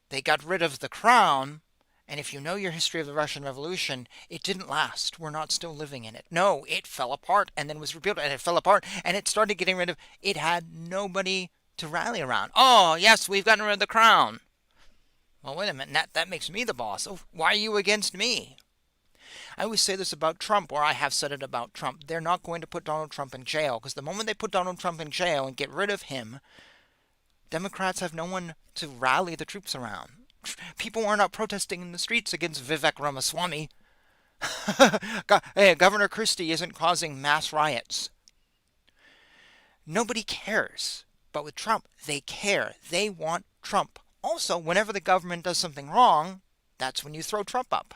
They got rid of the crown, and if you know your history of the Russian Revolution, it didn't last. We're not still living in it. No, it fell apart and then was rebuilt, and it fell apart, and it started getting rid of... It had nobody to rally around. Oh, yes, we've gotten rid of the crown. Well, wait a minute, that makes me the boss. Oh, why are you against me? I always say this about Trump, or I have said it about Trump. They're not going to put Donald Trump in jail, because the moment they put Donald Trump in jail and get rid of him, Democrats have no one to rally the troops around. People are not protesting in the streets against Vivek Ramaswamy. Governor Christie isn't causing mass riots. Nobody cares. But with Trump, they care. They want Trump. Also, whenever the government does something wrong, that's when you throw Trump up.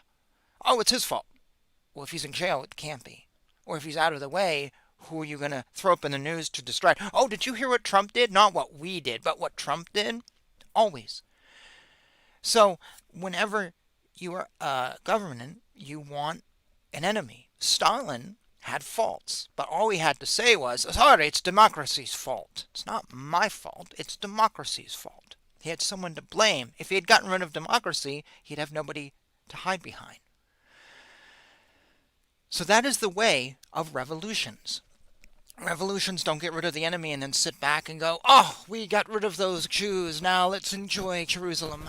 Oh, it's his fault. Well, if he's in jail, it can't be. Or if he's out of the way, who are you going to throw up in the news to distract? Oh, did you hear what Trump did? Not what we did, but what Trump did? Always. So, whenever you are government, you want an enemy. Stalin had faults, but all he had to say was, sorry, it's democracy's fault. It's not my fault, it's democracy's fault. He had someone to blame. If he had gotten rid of democracy, he'd have nobody to hide behind. So that is the way of revolutions. Revolutions don't get rid of the enemy and then sit back and go, oh, we got rid of those Jews, now let's enjoy Jerusalem.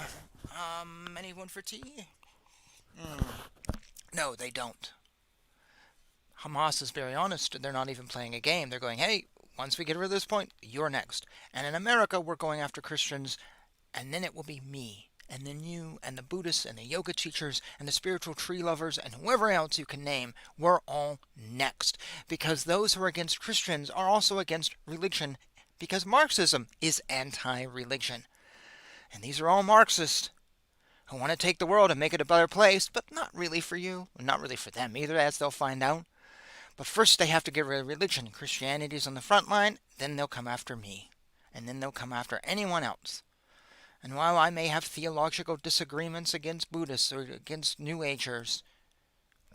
Anyone for tea? No, they don't. Hamas is very honest. They're not even playing a game. They're going, hey, once we get rid of this point, you're next. And in America, we're going after Christians, and then it will be me, and then you, and the Buddhists, and the yoga teachers, and the spiritual tree lovers, and whoever else you can name. We're all next. Because those who are against Christians are also against religion, because Marxism is anti-religion. And these are all Marxists who want to take the world and make it a better place, but not really for you, not really for them either, as they'll find out. But first they have to get rid of religion. Christianity's on the front line, then they'll come after me. And then they'll come after anyone else. And while I may have theological disagreements against Buddhists or against New Agers,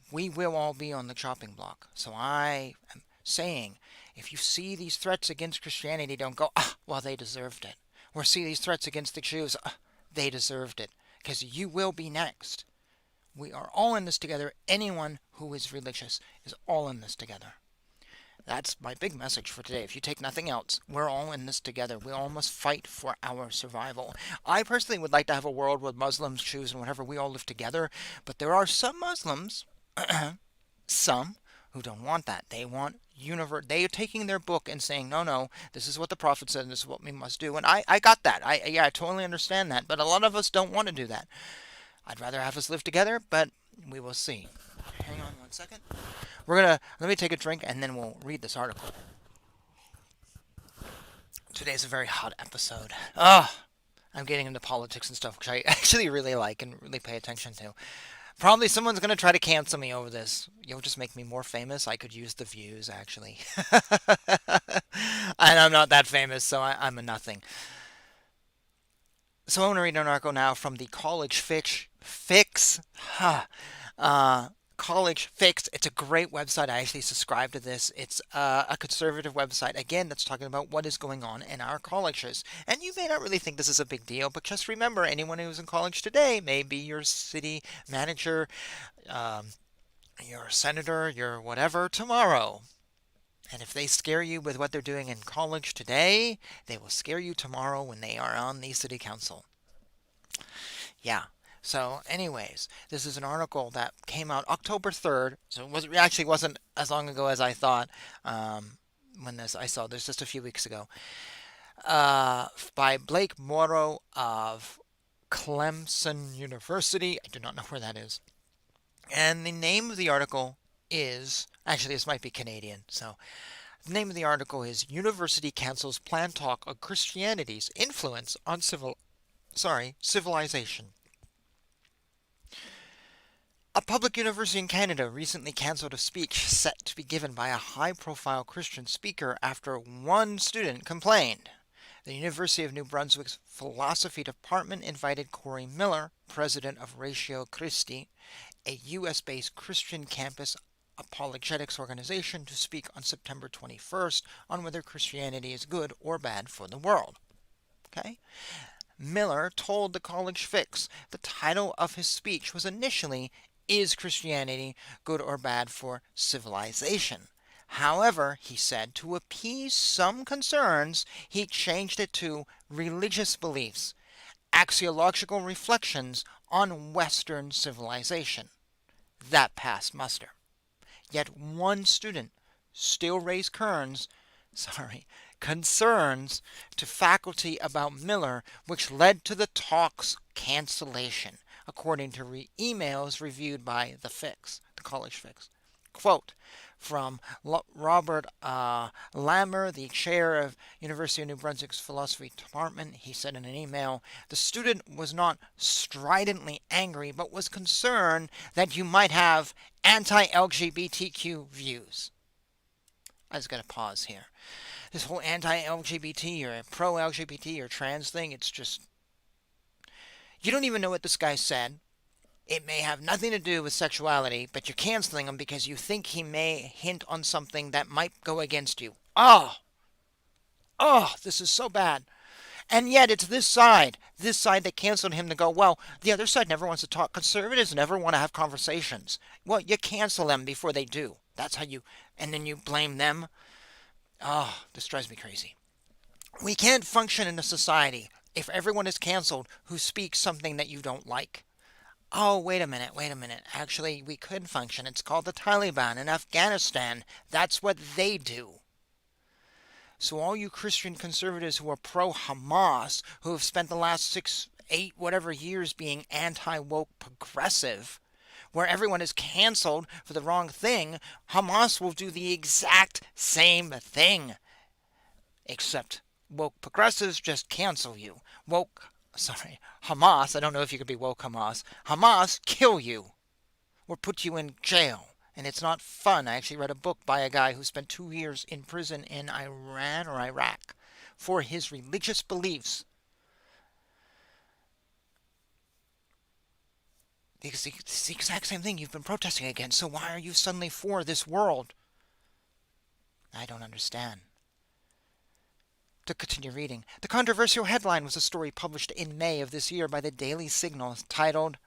we will all be on the chopping block. So I am saying, if you see these threats against Christianity, don't go, well, they deserved it. Or see these threats against the Jews, they deserved it. Because you will be next. We are all in this together. Anyone who is religious is all in this together. That's my big message for today. If you take nothing else, we're all in this together. We all must fight for our survival. I personally would like to have a world with Muslims, Jews, and whatever, we all live together. But there are some Muslims, some, who don't want that. They want they are taking their book and saying, no, this is what the Prophet said, and this is what we must do. And I got that. I totally understand that. But a lot of us don't want to do that. I'd rather have us live together, but we will see. Hang on one second. Let me take a drink and then we'll read this article. Today's a very hot episode. I'm getting into politics and stuff, which I actually really like and really pay attention to. Probably someone's going to try to cancel me over this. You'll just make me more famous. I could use the views, actually. And I'm not that famous, so I'm a nothing. So I want to read an article now from the College Fix. College Fix. It's a great website. I actually subscribe to this. It's a conservative website, again, that's talking about what is going on in our colleges. And you may not really think this is a big deal, but just remember, anyone who's in college today may be your city manager, your senator, your whatever tomorrow. And if they scare you with what they're doing in college today, they will scare you tomorrow when they are on the city council. Yeah. So anyways, this is an article that came out October 3rd. So it actually wasn't as long ago as I thought when I saw this just a few weeks ago. By Blake Morrow of Clemson University. I do not know where that is. And the name of the article is, actually this might be Canadian, so the name of the article is University Cancels Plan Talk on Christianity's Influence on Civilization. A public university in Canada recently cancelled a speech set to be given by a high-profile Christian speaker after one student complained. The University of New Brunswick's philosophy department invited Corey Miller, president of Ratio Christi, a U.S.-based Christian campus apologetics organization, to speak on September 21st on whether Christianity is good or bad for the world. Okay? Miller told the College Fix the title of his speech was initially, "Is Christianity Good or Bad for Civilization?" However, he said, to appease some concerns, he changed it to Religious Beliefs, Axiological Reflections on Western Civilization. That passed muster. Yet one student still raised concerns to faculty about Miller, which led to the talk's cancellation, according to emails reviewed by the College Fix. Quote from Robert Lammer, the chair of University of New Brunswick's philosophy department. He said in an email, the student was not stridently angry, but was concerned that you might have anti-LGBTQ views. I just got to pause here. This whole anti-LGBT or pro-LGBT or trans thing, it's just, you don't even know what this guy said. It may have nothing to do with sexuality, but you're canceling him because you think he may hint on something that might go against you. Oh, this is so bad. And yet it's this side that canceled him to go, well, the other side never wants to talk. Conservatives never want to have conversations. Well, you cancel them before they do. That's how you, and then you blame them. Oh, this drives me crazy. We can't function in a society if everyone is canceled who speaks something that you don't like. Oh, wait a minute, wait a minute. Actually, we could function. It's called the Taliban in Afghanistan. That's what they do. So all you Christian conservatives who are pro-Hamas, who have spent the last 6, 8, whatever years being anti-woke progressive, where everyone is canceled for the wrong thing, Hamas will do the exact same thing. Except woke progressives just cancel you. Hamas, I don't know if you could be woke Hamas. Hamas kill you or put you in jail. And it's not fun. I actually read a book by a guy who spent 2 years in prison in Iran or Iraq for his religious beliefs. Because it's the exact same thing you've been protesting against. So why are you suddenly for this world? I don't understand. To continue reading, the controversial headline was a story published in May of this year by the Daily Signal titled,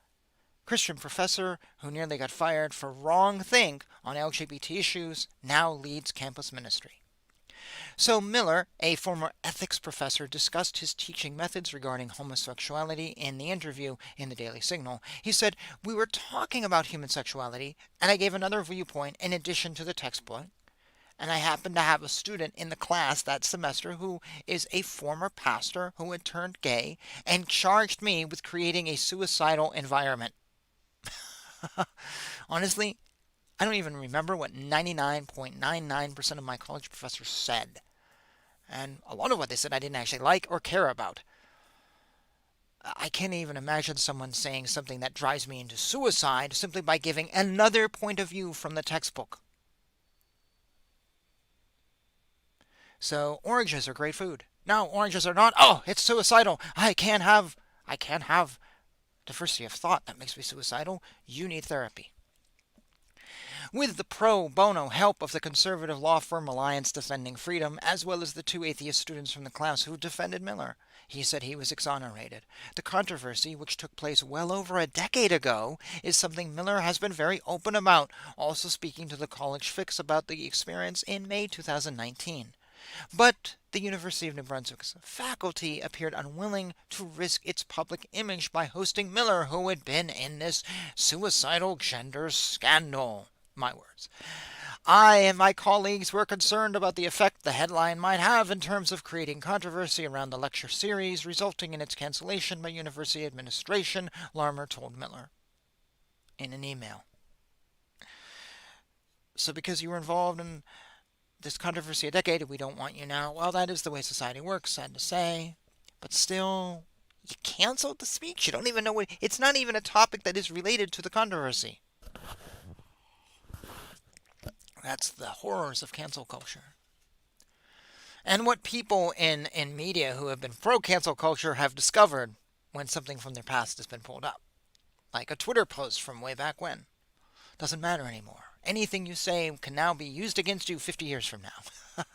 Christian professor who nearly got fired for wrong think on LGBT issues now leads campus ministry. So Miller, a former ethics professor, discussed his teaching methods regarding homosexuality in the interview in the Daily Signal. He said, we were talking about human sexuality, and I gave another viewpoint in addition to the textbook. And I happened to have a student in the class that semester who is a former pastor who had turned gay and charged me with creating a suicidal environment. Honestly, I don't even remember what 99.99% of my college professors said. And a lot of what they said I didn't actually like or care about. I can't even imagine someone saying something that drives me into suicide simply by giving another point of view from the textbook. So oranges are great food. No, oranges are not. Oh, it's suicidal. I can't have diversity of thought. That makes me suicidal. You need therapy. With the pro bono help of the conservative law firm Alliance Defending Freedom, as well as the 2 atheist students from the class who defended Miller, he said he was exonerated. The controversy, which took place well over a decade ago, is something Miller has been very open about, also speaking to the College Fix about the experience in May 2019. But the University of New Brunswick's faculty appeared unwilling to risk its public image by hosting Miller, who had been in this suicidal gender scandal. My words. I and my colleagues were concerned about the effect the headline might have in terms of creating controversy around the lecture series, resulting in its cancellation by university administration, Larmer told Miller in an email. So because you were involved in this controversy a decade, we don't want you now. Well, that is the way society works, sad to say. But still, you canceled the speech. You don't even know what... It's not even a topic that is related to the controversy. That's the horrors of cancel culture. And what people in media who have been pro-cancel culture have discovered when something from their past has been pulled up. Like a Twitter post from way back when. Doesn't matter anymore. Anything you say can now be used against you 50 years from now.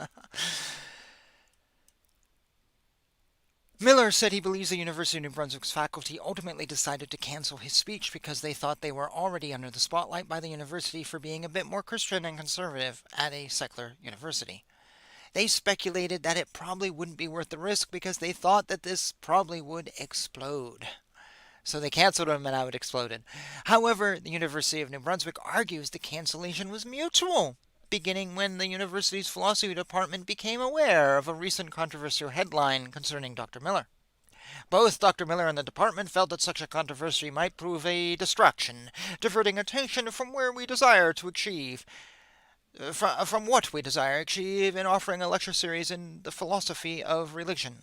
Miller said he believes the University of New Brunswick's faculty ultimately decided to cancel his speech because they thought they were already under the spotlight by the university for being a bit more Christian and conservative at a secular university. They speculated that it probably wouldn't be worth the risk because they thought that this probably would explode. So they canceled him and how it exploded. However, the University of New Brunswick argues the cancellation was mutual, beginning when the university's philosophy department became aware of a recent controversial headline concerning Dr. Miller. Both Dr. Miller and the department felt that such a controversy might prove a distraction, diverting attention from where we desire to achieve, from what we desire to achieve in offering a lecture series in the philosophy of religion.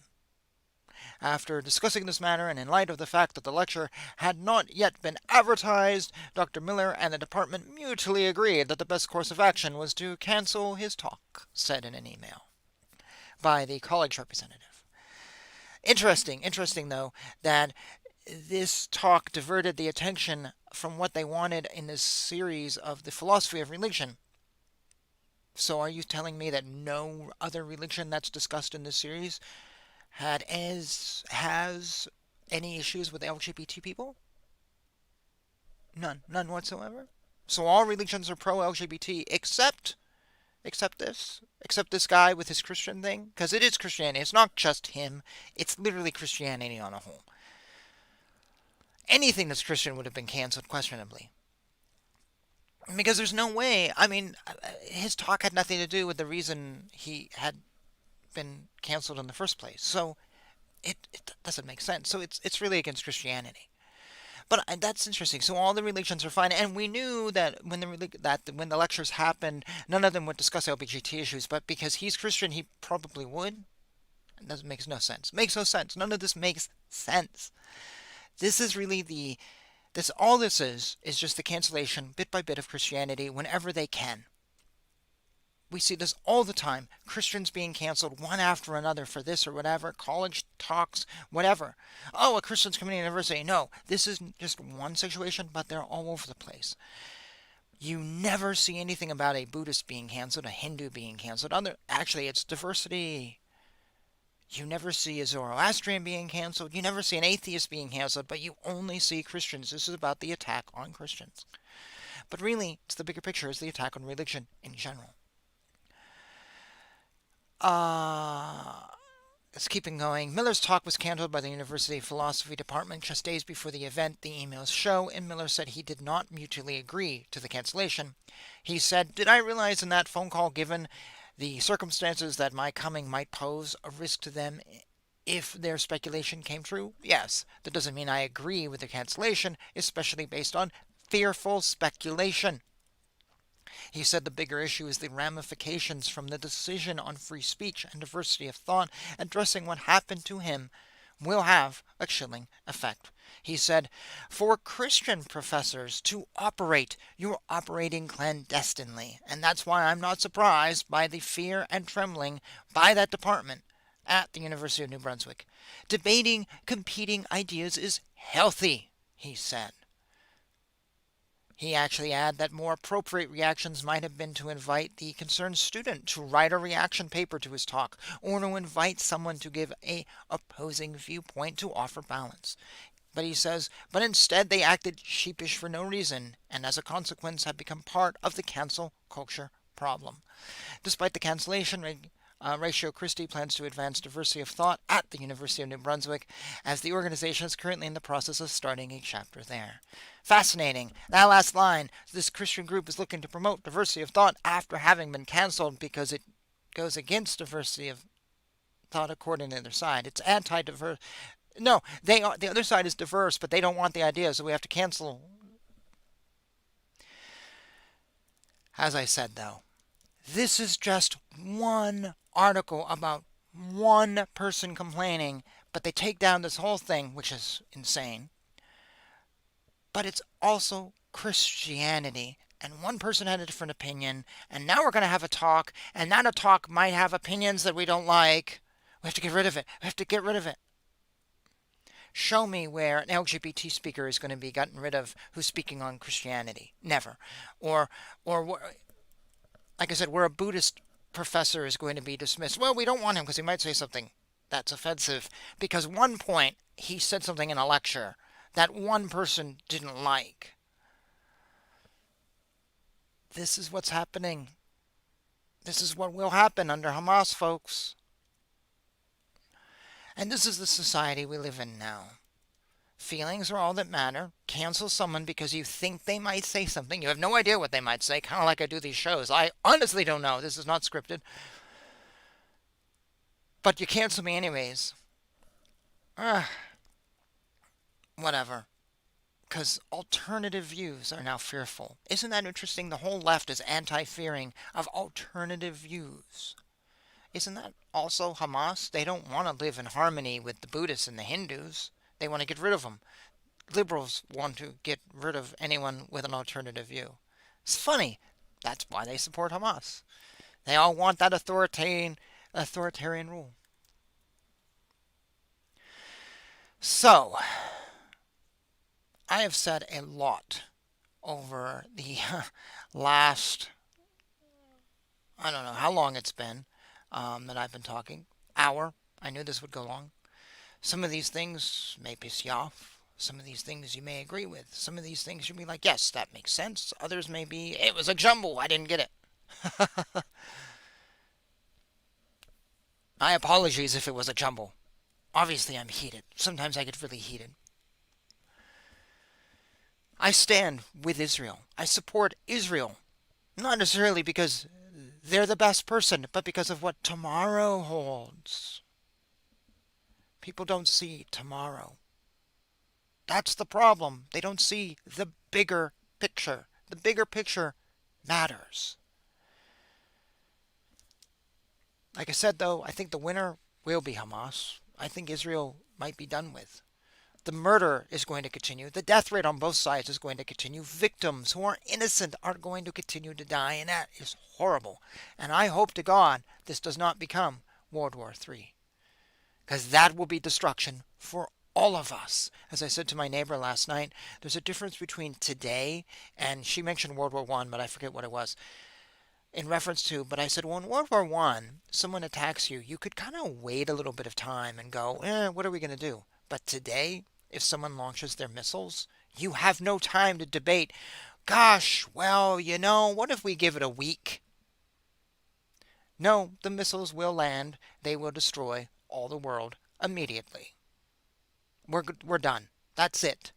After discussing this matter and in light of the fact that the lecture had not yet been advertised, Dr. Miller and the department mutually agreed that the best course of action was to cancel his talk, said in an email by the college representative. Interesting though, that this talk diverted the attention from what they wanted in this series of the philosophy of religion. So are you telling me that no other religion that's discussed in this series has any issues with LGBT people? None whatsoever. So all religions are pro LGBT except this guy with his Christian thing, because it is Christianity. It's not just him. It's literally Christianity on a whole. Anything that's Christian would have been canceled questionably. Because there's no way. I mean, his talk had nothing to do with the reason he had been canceled in the first place. So it doesn't make sense. So it's really against Christianity. But that's interesting. So all the religions are fine, and we knew that when the lectures happened, none of them would discuss LGBT issues. But because he's Christian, he probably would. It doesn't makes no sense. Makes no sense. None of this makes sense. This is really this all this is just the cancellation bit by bit of Christianity whenever they can. We see this all the time. Christians being canceled one after another for this or whatever. College talks, whatever. Oh, a Christian's coming to university. No, this isn't just one situation, but they're all over the place. You never see anything about a Buddhist being canceled, a Hindu being canceled. Actually, it's diversity. You never see a Zoroastrian being canceled. You never see an atheist being canceled, but you only see Christians. This is about the attack on Christians. But really, it's the bigger picture is the attack on religion in general. Let's keep it going. Miller's talk was canceled by the University Philosophy Department just days before the event, the emails show, and Miller said he did not mutually agree to the cancellation. He said, "Did I realize in that phone call, given the circumstances, that my coming might pose a risk to them if their speculation came true? Yes. That doesn't mean I agree with the cancellation, especially based on fearful speculation." He said the bigger issue is the ramifications from the decision on free speech and diversity of thought. Addressing what happened to him will have a chilling effect. He said, "For Christian professors to operate, you're operating clandestinely. And that's why I'm not surprised by the fear and trembling by that department at the University of New Brunswick. Debating competing ideas is healthy," he said. He actually added that more appropriate reactions might have been to invite the concerned student to write a reaction paper to his talk, or to invite someone to give a opposing viewpoint to offer balance. But he says, but instead they acted sheepish for no reason, and as a consequence have become part of the cancel culture problem. Despite the cancellation, Ratio Christie plans to advance diversity of thought at the University of New Brunswick, as the organization is currently in the process of starting a chapter there. Fascinating. That last line, this Christian group is looking to promote diversity of thought after having been cancelled because it goes against diversity of thought according to their side. It's anti-diverse. No, the other side is diverse, but they don't want the idea, so we have to cancel. As I said, though, this is just one article about one person complaining, but they take down this whole thing, which is insane. But it's also Christianity, and one person had a different opinion, and now we're going to have a talk, and that a talk might have opinions that we don't like. We have to get rid of it. We have to get rid of it. Show me where an LGBT speaker is going to be gotten rid of who's speaking on Christianity. Never. Or like I said, where a Buddhist professor is going to be dismissed. Well, we don't want him because he might say something that's offensive. Because one point he said something in a lecture that one person didn't like. This is what's happening. This is what will happen under Hamas, folks. And this is the society we live in now. Feelings are all that matter. Cancel someone because you think they might say something. You have no idea what they might say, kind of like I do these shows. I honestly don't know. This is not scripted. But you cancel me anyways. Whatever. Because alternative views are now fearful. Isn't that interesting? The whole left is anti-fearing of alternative views. Isn't that also Hamas? They don't want to live in harmony with the Buddhists and the Hindus. They want to get rid of them. Liberals want to get rid of anyone with an alternative view. It's funny. That's why they support Hamas. They all want that authoritarian rule. So, I have said a lot over the last, I don't know how long it's been that I've been talking. Hour, I knew this would go long. Some of these things may piss you off. Some of these things you may agree with. Some of these things you'll be like, yes, that makes sense. Others may be, it was a jumble. I didn't get it. My apologies if it was a jumble. Obviously, I'm heated. Sometimes I get really heated. I stand with Israel. I support Israel. Not necessarily because they're the best person, but because of what tomorrow holds. People don't see tomorrow. That's the problem. They don't see the bigger picture. The bigger picture matters. Like I said, though, I think the winner will be Hamas. I think Israel might be done with. The murder is going to continue. The death rate on both sides is going to continue. Victims who are innocent are going to continue to die, and that is horrible. And I hope to God this does not become World War III, because that will be destruction for all of us. As I said to my neighbor last night, there's a difference between today, and she mentioned World War One, but I forget what it was in reference to, but I said, well, in World War One, someone attacks you, you could kind of wait a little bit of time and go, what are we going to do? But today, if someone launches their missiles, you have no time to debate, gosh, well, what if we give it a week? No, the missiles will land. They will destroy all the world immediately. We're done. That's it.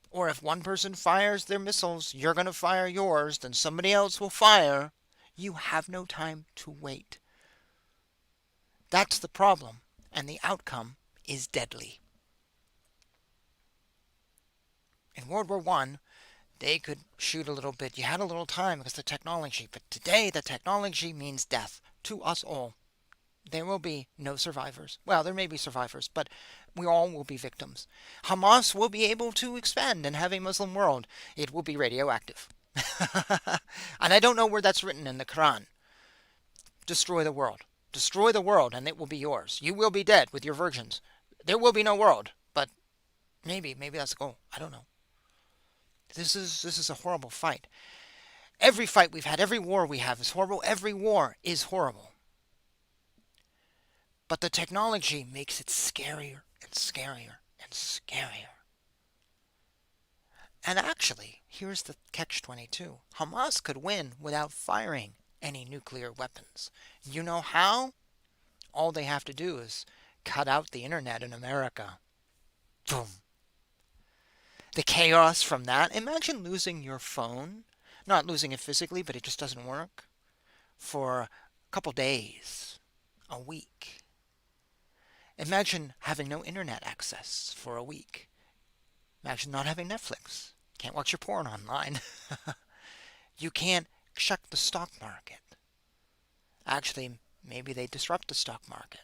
Or if one person fires their missiles, you're going to fire yours, then somebody else will fire. You have no time to wait. That's the problem, and the outcome is deadly. In World War One, they could shoot a little bit. You had a little time because of the technology, but today the technology means death to us all. There will be no survivors. Well, there may be survivors, but we all will be victims. Hamas will be able to expand and have a Muslim world. It will be radioactive. And I don't know where that's written in the Quran. Destroy the world. Destroy the world and it will be yours. You will be dead with your virgins. There will be no world, but maybe that's the goal. I don't know. This is a horrible fight. Every fight we've had, every war we have is horrible. Every war is horrible. But the technology makes it scarier and scarier and scarier. And actually, here's the catch-22. Hamas could win without firing any nuclear weapons. You know how? All they have to do is cut out the internet in America. Boom. The chaos from that. Imagine losing your phone. Not losing it physically, but it just doesn't work. For a couple days. A week. Imagine having no internet access for a week. Imagine not having Netflix. Can't watch your porn online. You can't check the stock market. Actually, maybe they disrupt the stock market.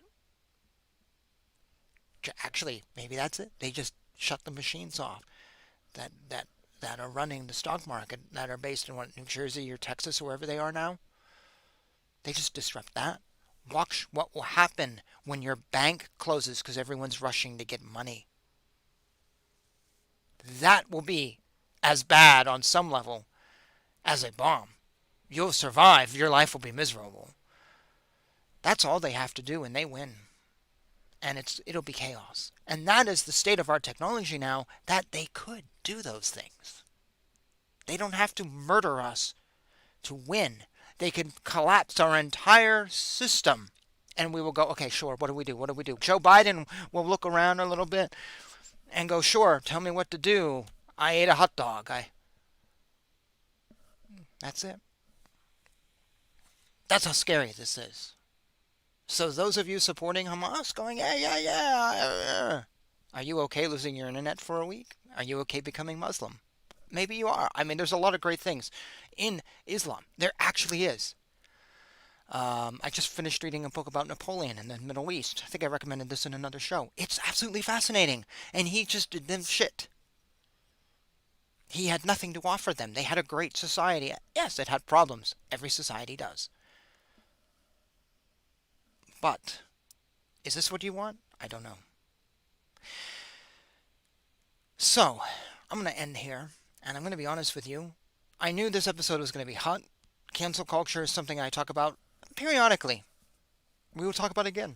Actually, maybe that's it. They just shut the machines off that are running the stock market, that are based in New Jersey or Texas or wherever they are now. They just disrupt that. Watch what will happen when your bank closes because everyone's rushing to get money. That will be as bad on some level as a bomb. You'll survive. Your life will be miserable. That's all they have to do and they win. And it'll be chaos. And that is the state of our technology now, that they could do those things. They don't have to murder us to win. They can collapse our entire system. And we will go, okay, sure, what do we do? What do we do? Joe Biden will look around a little bit and go, sure, tell me what to do. I ate a hot dog. That's it. That's how scary this is. So those of you supporting Hamas going, yeah. Are you okay losing your internet for a week? Are you okay becoming Muslim? Maybe you are. I mean, there's a lot of great things in Islam. There actually is. I just finished reading a book about Napoleon in the Middle East. I think I recommended this in another show. It's absolutely fascinating. And he just did them shit. He had nothing to offer them. They had a great society. Yes, it had problems. Every society does. But is this what you want? I don't know. So, I'm going to end here. And I'm going to be honest with you. I knew this episode was going to be hot. Cancel culture is something I talk about periodically. We will talk about it again.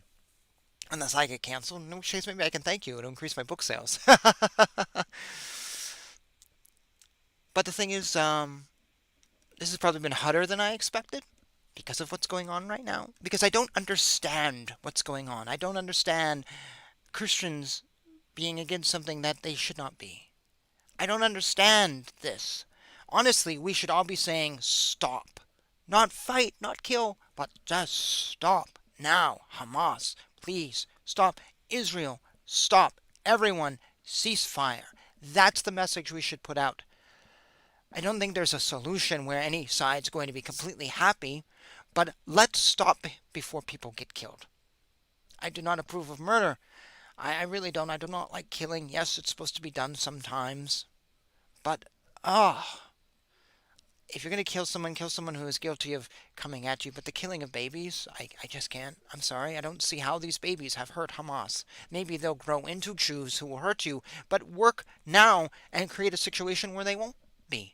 Unless I get canceled, in which case maybe I can thank you. It'll increase my book sales. But the thing is, this has probably been hotter than I expected because of what's going on right now. Because I don't understand what's going on. I don't understand Christians being against something that they should not be. I don't understand this. Honestly, we should all be saying stop. Not fight, not kill, but just stop. Now, Hamas, please stop. Israel, stop. Everyone, ceasefire. That's the message we should put out. I don't think there's a solution where any side's going to be completely happy, but let's stop before people get killed. I do not approve of murder. I really don't. I do not like killing. Yes, it's supposed to be done sometimes. But, ah, if you're going to kill someone who is guilty of coming at you. But the killing of babies, I just can't. I'm sorry. I don't see how these babies have hurt Hamas. Maybe they'll grow into Jews who will hurt you, but work now and create a situation where they won't be.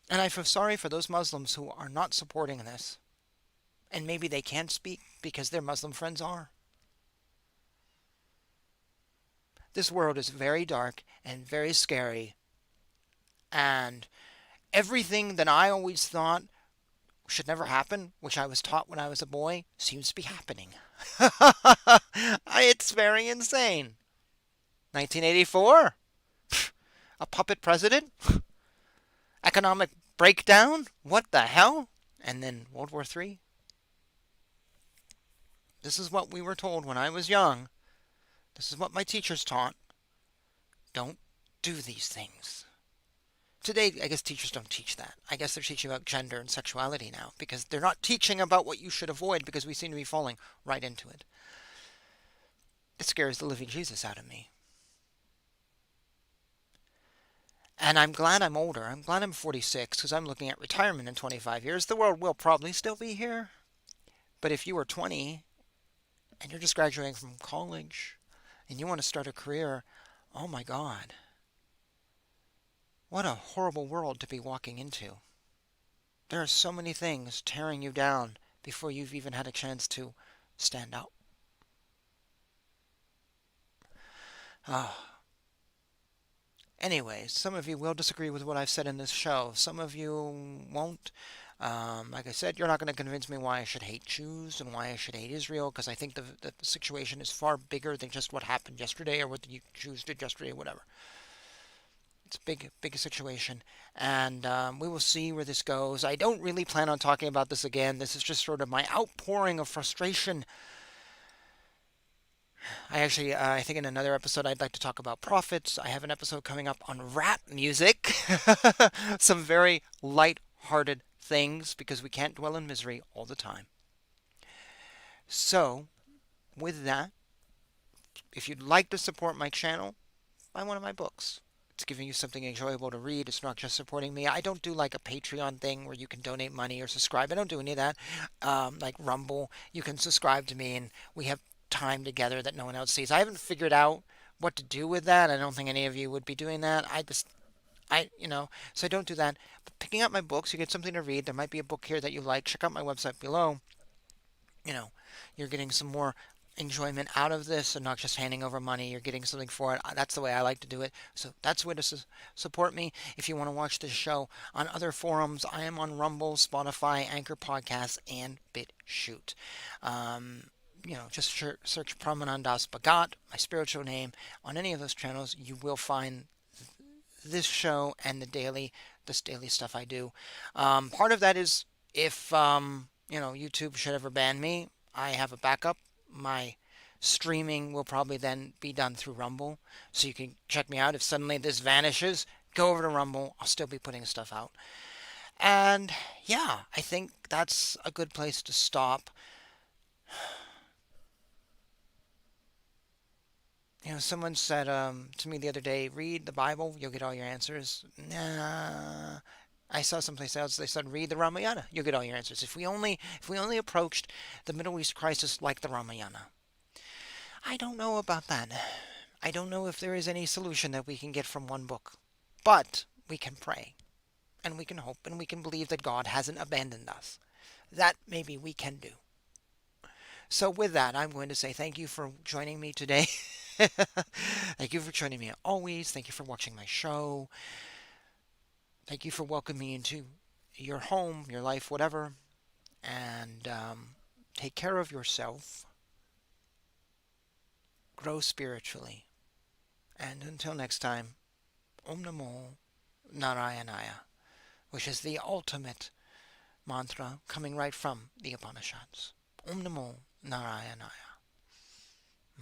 And I feel sorry for those Muslims who are not supporting this. And maybe they can't speak because their Muslim friends are. This world is very dark and very scary. And everything that I always thought should never happen, which I was taught when I was a boy, seems to be happening. It's very insane. 1984? A puppet president? Economic breakdown? What the hell? And then World War III? This is what we were told when I was young. This is what my teachers taught. Don't do these things. Today, I guess teachers don't teach that. I guess they're teaching about gender and sexuality now because they're not teaching about what you should avoid because we seem to be falling right into it. It scares the living Jesus out of me. And I'm glad I'm older. I'm glad I'm 46 because I'm looking at retirement in 25 years. The world will probably still be here. But if you are 20 and you're just graduating from college and you want to start a career, oh my God. What a horrible world to be walking into. There are so many things tearing you down before you've even had a chance to stand up. Anyways, some of you will disagree with what I've said in this show. Some of you won't. Like I said, you're not going to convince me why I should hate Jews and why I should hate Israel, because I think the situation is far bigger than just what happened yesterday or what the Jews did yesterday or whatever. It's a big situation, and we will see where this goes. I don't really plan on talking about this again. This is just sort of my outpouring of frustration. I think in another episode I'd like to talk about prophets. I have an episode coming up on rap music. Some very light-hearted things because we can't dwell in misery all the time. So, with that, if you'd like to support my channel, buy one of my books. It's giving you something enjoyable to read. It's not just supporting me. I don't do like a Patreon thing where you can donate money or subscribe. I don't do any of that. Like Rumble, you can subscribe to me and we have time together that no one else sees. I haven't figured out what to do with that. I don't think any of you would be doing that. So I don't do that. But picking up my books, you get something to read. There might be a book here that you like. Check out my website below. You're getting some more enjoyment out of this and not just handing over money. You're getting something for it. That's the way I like to do it. So that's the way to support me. If you want to watch this show on other forums, I am on Rumble, Spotify, Anchor Podcasts, and BitChute. Just search Pramanandas Bhagat, my spiritual name. On any of those channels, you will find this show and this daily stuff I do. Part of that is if YouTube should ever ban me, I have a backup. My streaming will probably then be done through Rumble, so you can check me out. If suddenly this vanishes, go over to Rumble. I'll still be putting stuff out. And yeah, I think that's a good place to stop. Someone said to me the other day, read the Bible, you'll get all your answers. Nah. I saw someplace else they said read the Ramayana, you'll get all your answers. If we only approached the Middle East crisis like the Ramayana. I don't know about that. I don't know if there is any solution that we can get from one book. But we can pray. And we can hope and we can believe that God hasn't abandoned us. That maybe we can do. So, with that, I'm going to say thank you for joining me today. Thank you for joining me always. Thank you for watching my show. Thank you for welcoming me into your home, your life, whatever. And take care of yourself. Grow spiritually. And until next time, Om Namo Narayanaya, which is the ultimate mantra coming right from the Upanishads. Om Namo Narayanaya.